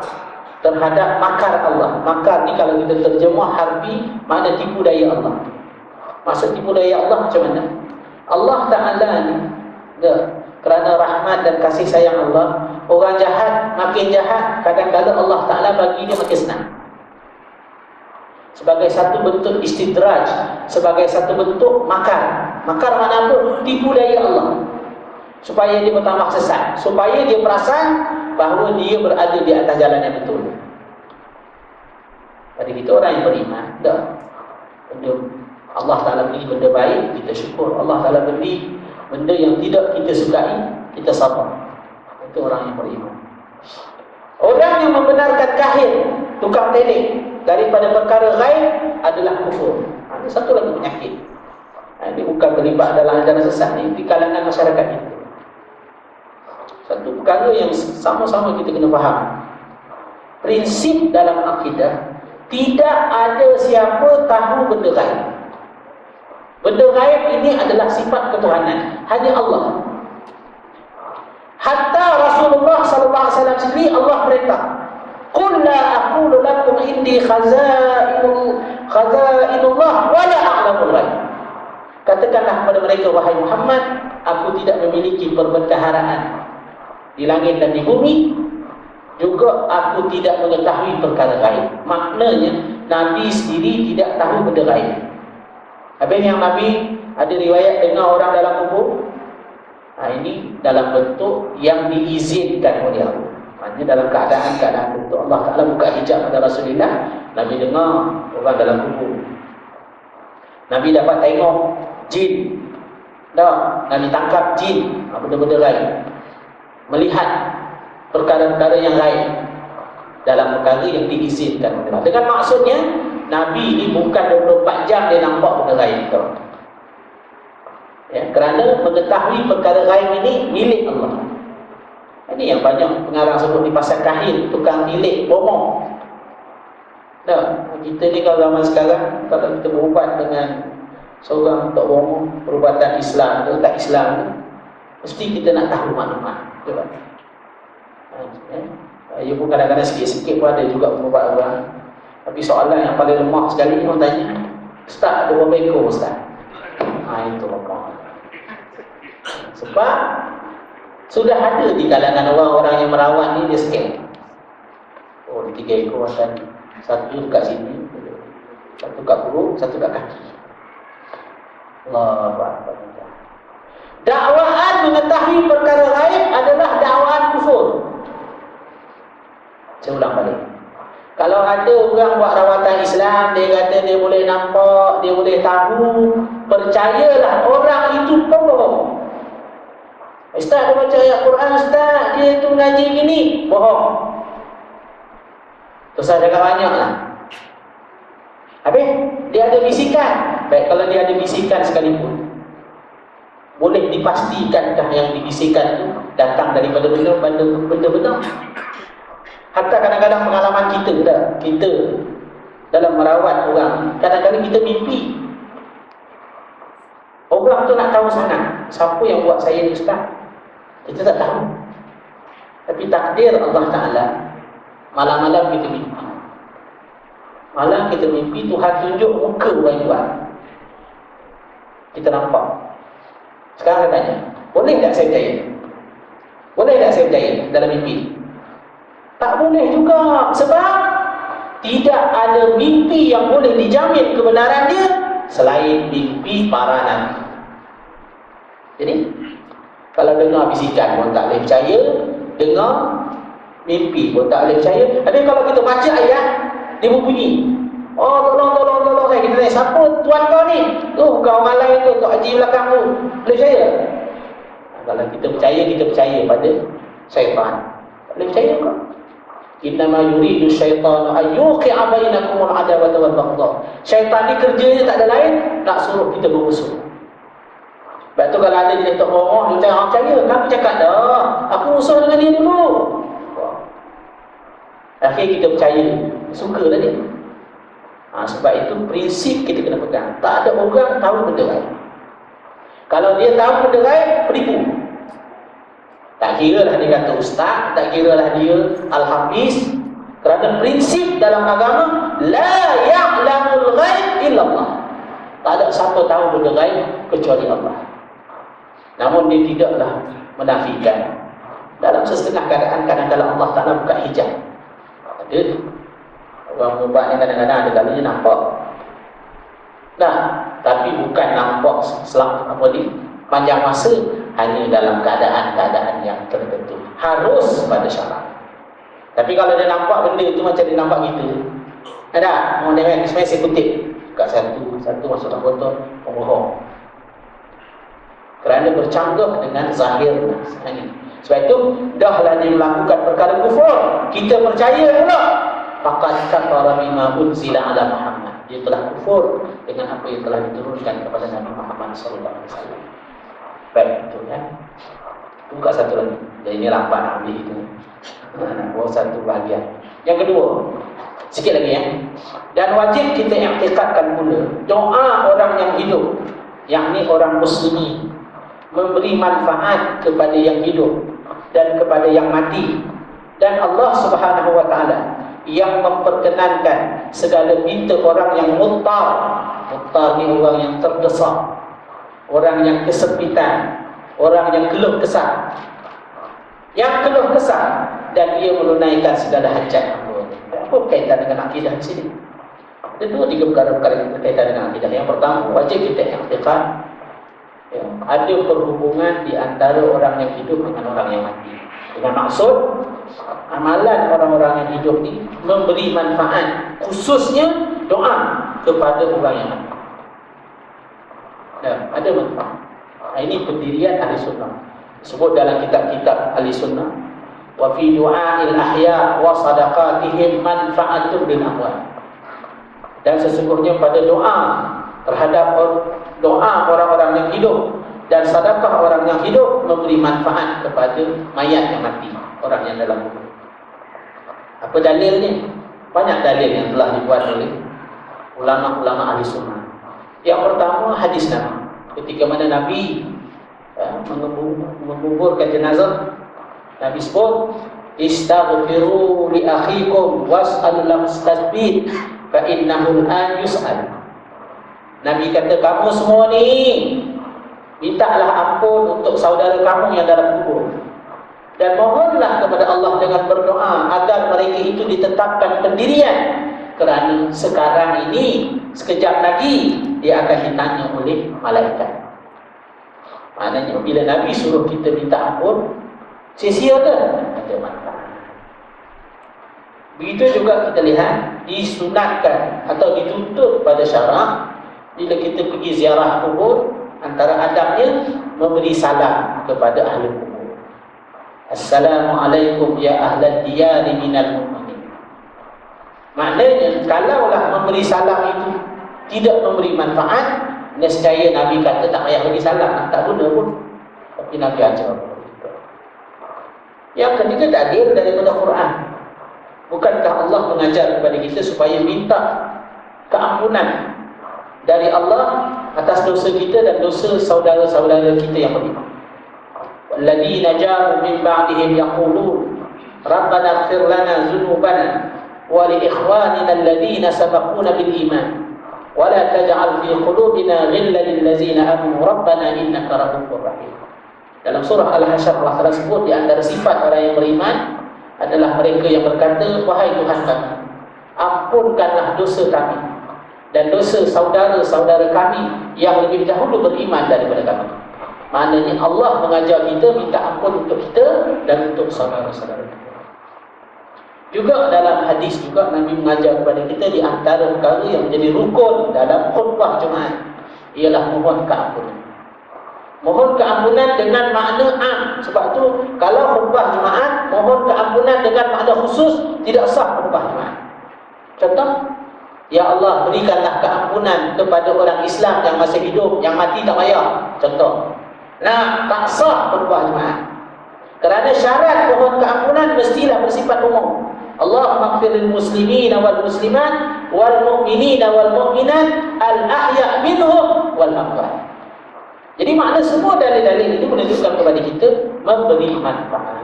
S1: terhadap makar Allah. Makar ni kalau kita terjemah harfi, makna tipu daya Allah. Maksud tipu daya Allah macam mana? Allah Ta'ala ni kerana rahmat dan kasih sayang Allah, orang jahat makin jahat, kadang-kadang Allah Ta'ala bagi dia makin senang. Sebagai satu bentuk istidraj, sebagai satu bentuk makar. Makar mana apa? Tipu daya Allah, supaya dia bertambah sesat, supaya dia perasan bahawa dia berada di atas jalan yang betul. Pada kita orang yang beriman, Allah Ta'ala beri benda baik, kita syukur. Allah Ta'ala beri benda yang tidak kita sukai, kita sabar. Itu orang yang beriman. Orang yang membenarkan kahir, tukang telik daripada perkara ghaib adalah kufur. Ini satu lagi penyakit. Ini bukan terlibat dalam ajaran sesat ni, di kalangan masyarakat kita. Satu perkara yang sama-sama kita kena faham. Prinsip dalam akidah, tidak ada siapa tahu benda ghaib. Benda ghaib ini adalah sifat ketuhanan, hanya Allah. Hatta Rasulullah sallallahu alaihi wasallam sendiri Allah perintah, "Qul la aqulu lakum indi khazainullah wa la a'lamul ghaib." Katakanlah kepada mereka, wahai Muhammad, aku tidak memiliki perbendaharaan di langit dan di bumi, juga aku tidak mengetahui perkara ghaib. Maknanya Nabi sendiri tidak tahu benda ghaib. Habis yang Nabi ada riwayat dengar orang dalam kubur. Ini dalam bentuk yang diizinkan oleh Allah. Maksudnya dalam keadaan bentuk Allah Ta'ala buka hijab pada Rasulullah, Nabi dengar orang dalam kubur. Nabi dapat tengok jin. Nabi tangkap jin, benda-benda ghaib. Melihat perkara-perkara yang ghaib dalam perkara yang diizinkan oleh Allah. Dengan maksudnya Nabi ni bukan 24 jam dia nampak benda ghaib tu. Ya, kerana mengetahui perkara ghaib ini milik Allah. Ini yang banyak pengarang sebut di pasal kahil, tukang tilik, bomong. Kita ni kalau zaman sekarang, kalau kita berubat dengan seorang untuk bomong, perubatan Islam atau tak Islam, mesti kita nak tahu maklumat. Betul tak? Ya pun kadang-kadang sikit-sikit pun ada juga berubat orang. Tapi soalan yang paling lemah sekali orang tanya, "Ustaz, ada berapa ekor Ustaz?" Itu apa? Sebab sudah ada di kalangan orang-orang yang merawat ni, dia scam. Oh, 3 ekor tadi, satu dekat sini, satu kat perut, satu kat kaki. Allahu Akbar. Dakwaan mengetahui perkara ghaib adalah dakwaan kufur. Saya ulang balik. Kalau ada orang buat rawatan Islam, dia kata dia boleh nampak, dia boleh tahu, percayalah orang itu bohong. Ustaz dia baca ayat Quran, Ustaz dia tu mengaji gini, bohong. Tu saya cakap banyak lah. Habis dia ada bisikan. Baik, kalau dia ada bisikan sekalipun, boleh dipastikankah yang dibisikkan itu datang daripada benda benar? Hatta kadang-kadang pengalaman kita dalam merawat orang, kadang-kadang kita mimpi orang tu nak tahu sangat siapa yang buat saya ni Ustaz. Kita tak tahu. Tapi takdir Allah Ta'ala, malam-malam kita mimpi. Malam kita mimpi Tuhan tunjuk muka orang yang buat. Kita nampak. Sekarang saya tanya, boleh tak saya percaya? Boleh tak saya percaya dalam mimpi? Tak boleh juga. Sebab tidak ada mimpi yang boleh dijamin kebenaran dia selain mimpi para nabi. Jadi kalau dengar bisikan pun tak boleh percaya, dengar mimpi pun tak boleh percaya. Tapi kalau kita baca ayat, dia berbunyi, Oh, tolong. Kita tanya, siapa tuan kau ni? Kau orang lain tu, Tok Haji belakang tu. Boleh percaya? Kalau kita percaya pada syaitan. Tak boleh percaya kau. Innama yuridu syaitanu ayyuqi'a bainakumul adawata wal baghdha. Syaitan ni kerjanya tak ada lain, nak suruh kita bermusuh. Sebab tu kalau ada jenis tok bohong, dia cakap percaya, kamu cakap dah, aku musuh dengan dia dulu. Akhirnya kita percaya, sukalah dia. Sebab itu prinsip kita kena pegang. Tak ada orang tahu benda lain. Kalau dia tahu benda lain, penipu. Tak kira lah dia kata ustaz, tak kira lah dia al-hafiz. Kerana prinsip dalam agama, la ya'lamul ghaib illallah. Tak ada siapa tahu benda ghaib kecuali Allah. Namun dia tidaklah menafikan. Dalam sesetengah keadaan, kadang-kadang Allah Ta'ala buka hijab. Ada orang perempuan yang kadang-kadang ada kalanya nampak. Tapi bukan nampak selama panjang masa, hanya dalam keadaan-keadaan yang tertentu. Harus pada syarat. Tapi kalau dia nampak benda tu macam dia nampak kita, ada mau dia mesej kutip kat satu masuk dalam botol, bohong. Kerana bercanggah dengan zahir ini. Sebab itu dahlah dia melakukan perkara kufur, kita percaya pula, faqad kafara bima unzila ala Muhammad. Dia telah kufur dengan apa yang telah diturunkan kepada Nabi Muhammad sallallahu alaihi wasallam. Baik, itu kan. Buka satu lagi. Jadi ini lambat nak ambil itu. Bawa satu bahagian. Yang kedua, sikit lagi ya. Dan wajib kita i'tiqadkan pula doa orang yang hidup, yakni orang muslimi, memberi manfaat kepada yang hidup dan kepada yang mati. Dan Allah Subhanahu wa taala yang memperkenankan segala minta orang yang muttar. Muttar ni orang yang terdesak, orang yang kesepitan, orang yang keluh kesah. Yang keluh kesah dan dia menunaikan segala hajat. Apa berkaitan dengan akidah di sini? Ada 2-3 perkara-perkara yang berkaitan dengan akidah. Yang pertama, wajib kita i'tiqad ada perhubungan di antara orang yang hidup dengan orang yang mati. Dengan maksud amalan orang-orang yang hidup ni memberi manfaat, khususnya doa kepada orang yang mati. Ada manfaat. Ini pendirian ahli sunnah. Sebut dalam kitab-kitab ahli sunnah, wa fi du'a'il ahya wa sadaqatihim manfa'atun bil amwal. Dan sesungguhnya pada doa terhadap doa orang-orang yang hidup dan sedekah orang yang hidup memberi manfaat kepada mayat yang mati, orang yang dalam kubur. Apa dalilnya? Banyak dalil yang telah dibuat oleh ulama-ulama ahli sunnah. Yang pertama, hadis Nabi. Ketika mana Nabi menguburkan jenazah, Nabi sebut, istaghfiru li akhikum was'alul mustasbih fa innahu al-an yus'al. Nabi kata, kamu semua ni mintalah ampun untuk saudara kamu yang dalam kubur, dan mohonlah kepada Allah dengan berdoa agar mereka itu ditetapkan pendirian, kerana sekarang ini sekejap lagi dia akan ditanya oleh malaikat. Maknanya bila Nabi suruh kita minta ampun, sia-sia ke? Ada manfaat. Begitu juga kita lihat disunatkan atau dituntut pada syarak bila kita pergi ziarah kubur, antara adabnya memberi salam kepada ahli kubur. Assalamualaikum ya ahlad diyari minal mu'minin. Maknanya kalaulah memberi salam itu tidak memberi manfaat, nescaya Nabi kata tak payah bagi salam, tak guna pun. Tapi Nabi ajar. Yang ketiga, dalil daripada Quran. Bukankah Allah mengajar kepada kita supaya minta keampunan dari Allah atas dosa kita dan dosa saudara-saudara kita yang beriman. Walladzina ja'u min ba'dihim yaqulun rabbana ighfir lana dzunubana wa li ikhwanina alladzina sabaquna bil iman wa la taj'al fi qulubina ghillan lil ladzina amanu rabbana innaka ra'ufur rahim. Dalam surah Al-Hasyr Allah Ta'ala sebut di antara sifat orang yang beriman adalah mereka yang berkata, wahai Tuhan kami, ampunkanlah dosa kami dan dosa saudara-saudara kami yang lebih dahulu beriman daripada kami. Maknanya Allah mengajar kita minta ampun untuk kita dan untuk saudara-saudara kita. Juga dalam hadis juga Nabi mengajar kepada kita di antara perkara yang menjadi rukun dalam khutbah Jumaat ialah mohon keampunan. Mohon keampunan dengan makna am. Sebab tu kalau khutbah Jumaat mohon keampunan dengan makna khusus, tidak sah khutbah Jumaat. Contoh, ya Allah berikanlah keampunan kepada orang Islam yang masih hidup, yang mati tak payah. Contoh. Nah, tak sah khutbah Jumaat. Kerana syarat mohon keampunan mestilah bersifat umum. Allahumma ighfir lil muslimin wal muslimat wal mu'minin wal mu'minat al ahya' minhum wal amwat. Jadi makna semua dalil-dalil itu menunjukkan kepada kita memberi manfaat.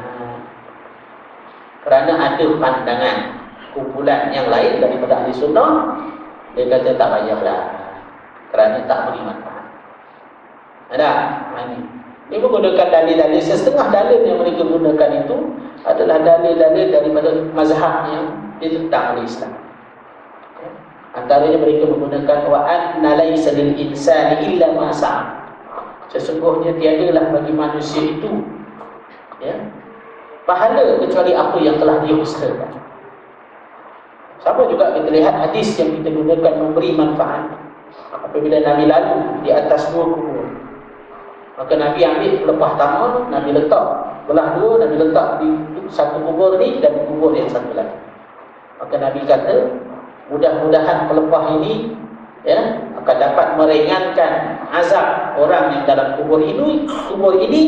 S1: Kerana ada pandangan kumpulan yang lain daripada ahli sunnah, dia kata tak payahlah kerana tak beri manfaat. Ada? Ini menggunakan dalil-dalil, setengah dalil yang mereka gunakan itu adalah dalil-dalil daripada mazhab yang ditentang oleh Islam. Antaranya mereka menggunakan wa anna laysa lil insani illa ma sa'a. Sesungguhnya tiadalah bagi manusia itu pahala kecuali apa yang telah dia usahakan. Sama juga kita lihat hadis yang kita gunakan memberi manfaat. Apabila Nabi lalu di atas dua kubur, maka Nabi ambil pelepah tangan, Nabi letak belah dua, Nabi letak di satu kubur ni dan kubur yang satu lagi. Maka Nabi kata, mudah-mudahan pelepah ini akan dapat meringankan azab orang yang dalam kubur ini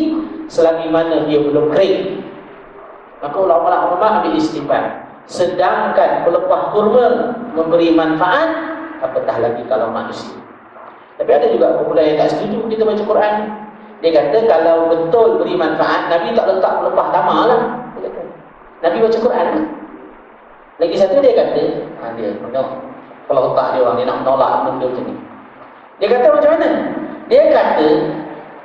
S1: selagi mana dia belum kering. Maka ulama-ulama ambil istighfar. Sedangkan pelepah kurma memberi manfaat, apatah lagi kalau manusia. Tapi ada juga kumpulan yang tak setuju kita baca Quran. Dia kata kalau betul beri manfaat, Nabi tak letak pelepah tamar lah. Nabi baca Quran. Lagi satu dia kata, kalau otak dia orang, dia nak menolak benda macam ni. Dia kata macam mana? Dia kata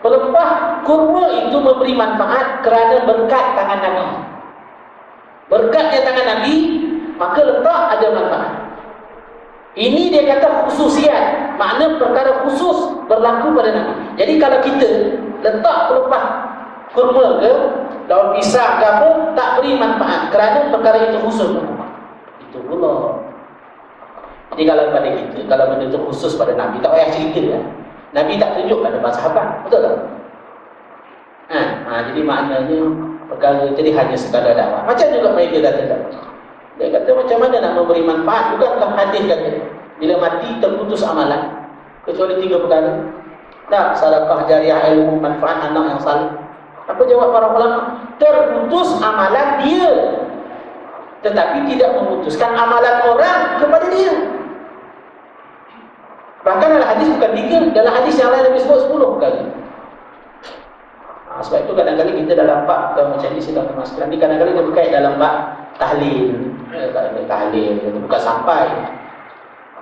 S1: pelepah kurma itu memberi manfaat kerana berkat tangan Nabi. Berkatnya tangan Nabi, maka letak ada manfaat. Ini dia kata khususiat, makna perkara khusus berlaku pada Nabi. Jadi kalau kita letak pelepah kurma ke daun pisang ke apa, tak beri manfaat kerana perkara itu khusus. Itu pula. Jadi kalau pada kita, kalau benda itu khusus pada Nabi, tak payah cerita ya. Nabi tak tunjuk pada para sahabat, betul tak? Jadi maknanya perkara itu hanya sekadar dakwah. Macam juga mereka kata. Dia kata macam mana nak memberi manfaat? Bukankah hadis kata bila mati terputus amalan kecuali 3 perkara. Sedekah jariah, ilmu, manfaat anak yang saleh. Apa jawab para ulama? Terputus amalan dia, tetapi tidak memutuskan amalan orang kepada dia. Bahkan dalam hadis bukan 3, dalam hadis yang lain Nabi sebut 10 kali. Sebab itu kadang-kadang kita dalam bab macam ni sedang termasukkan ni, kadang-kadang dia berkait dalam bab tahlil. Tahlil itu bukan sampai.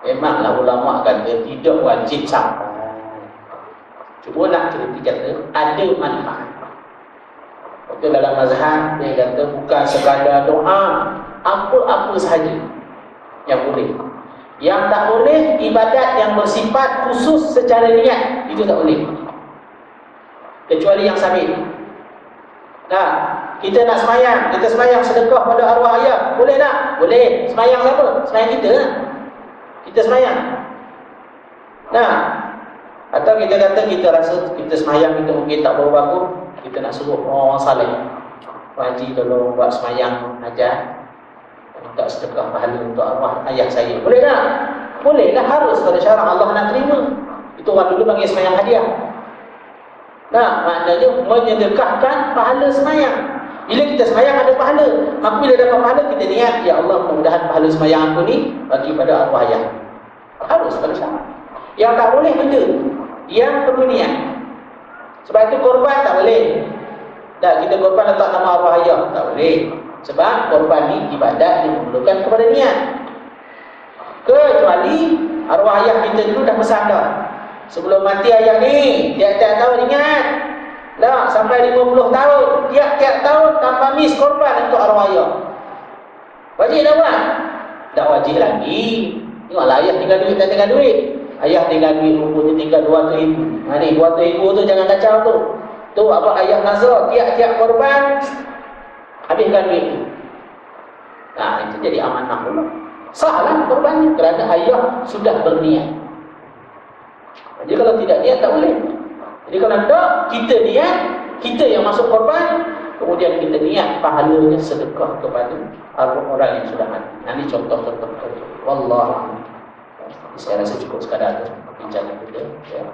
S1: Memanglah ulama kata tidak wajib sampai. Cuma nak cerita kata ada manfaat. Itu dalam mazhab dia kata bukan sekadar doa, apa-apa sahaja yang boleh. Yang tak boleh ibadat yang bersifat khusus secara niat, itu tak boleh. Kecuali yang sabit. Kita nak semayang, kita semayang sedekah pada arwah ayah, boleh tak? Boleh. Semayang siapa? Semayang kita lah. Kita semayang. Atau kita kata kita rasa kita semayang kita mungkin tak berapa bagus, kita nak suruh orang saleh, Pak Haji tolong buat semayang ajar, minta sedekah pahala untuk arwah ayah saya. Boleh tak? Boleh lah, harus pada syarat Allah nak terima. Itu orang dulu panggil semayang hadiah. Maknanya menyedekahkan pahala semayang. Bila kita semayang ada pahala, maka bila dapat pahala kita niat, ya Allah mudah-mudahan pahala semayang aku ni bagi pada arwah ayah. Harus pada syarat. Yang tak boleh benda yang perlu niat. Sebab itu korban tak boleh. Kita korban letak nama arwah ayah, tak boleh. Sebab korban ni ibadat yang memerlukan kepada niat. Kecuali arwah ayah kita dulu dah pesan dah, sebelum mati ayah ni tiap-tiap tahun ingat sampai 50 tahun, tiap-tiap tahun tanpa mis korban untuk arwah ayah. Wajib tak buat? Tak wajib lagi. Tengoklah ayah tinggal duit tak tinggal duit. Ayah tinggal duit rumput tu tinggal 200,000. Ni 200,000 tu jangan kacau tu. Tu apa ayah nazar tiap-tiap korban habiskan duit tu. Nah, itu jadi amanah pula. Sahlah korbannya kerana ayah sudah berniat. Jadi kalau tidak niat tak boleh. Jadi kalau tak, kita niat, kita yang masuk korban, kemudian kita niat pahalanya sedekah kepada orang yang sudah mati. Ini contoh-contoh. Wallahu. Saya rasa cukup sekadar perbincangan kita. Ya.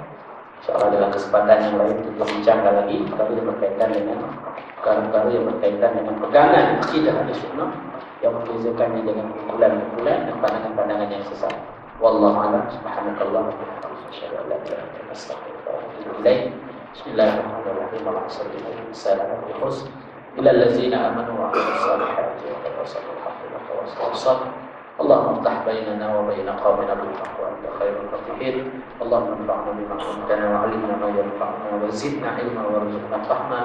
S1: InsyaAllah dalam kesempatan yang lain kita bincangkan lagi perkara yang berkaitan dengan perkara yang berkaitan dengan pegangan akidah Ahlussunnah yang membezakannya dengan kumpulan-kumpulan dan pandangan-pandangan yang sesat. Wallahu a'lam. Subhanakallah wa bihamdika asyhadu an la ilaha illa anta astaghfiruka wa atubu ilaik. Bismillahirrahmanirrahim. Assalamualaikum warahmatullahi ila allazina amanu wa 'amilus salihati wa tawassaw bil haqqi wa tawassaw bis sabr. اللهم افتح بيننا وبين قومنا بالحق وانت خير الفاتحين. اللهم انفعنا بما علمتنا وعلمنا ما ينفعنا وزدنا علما وارزقنا فهما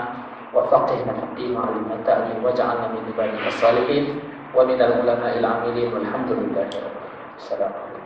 S1: وفقهنا فيما علمنا تأويل واجعلنا من عبادك الصالحين ومن العلماء العاملين والحمد لله رب العالمين. السلام عليكم.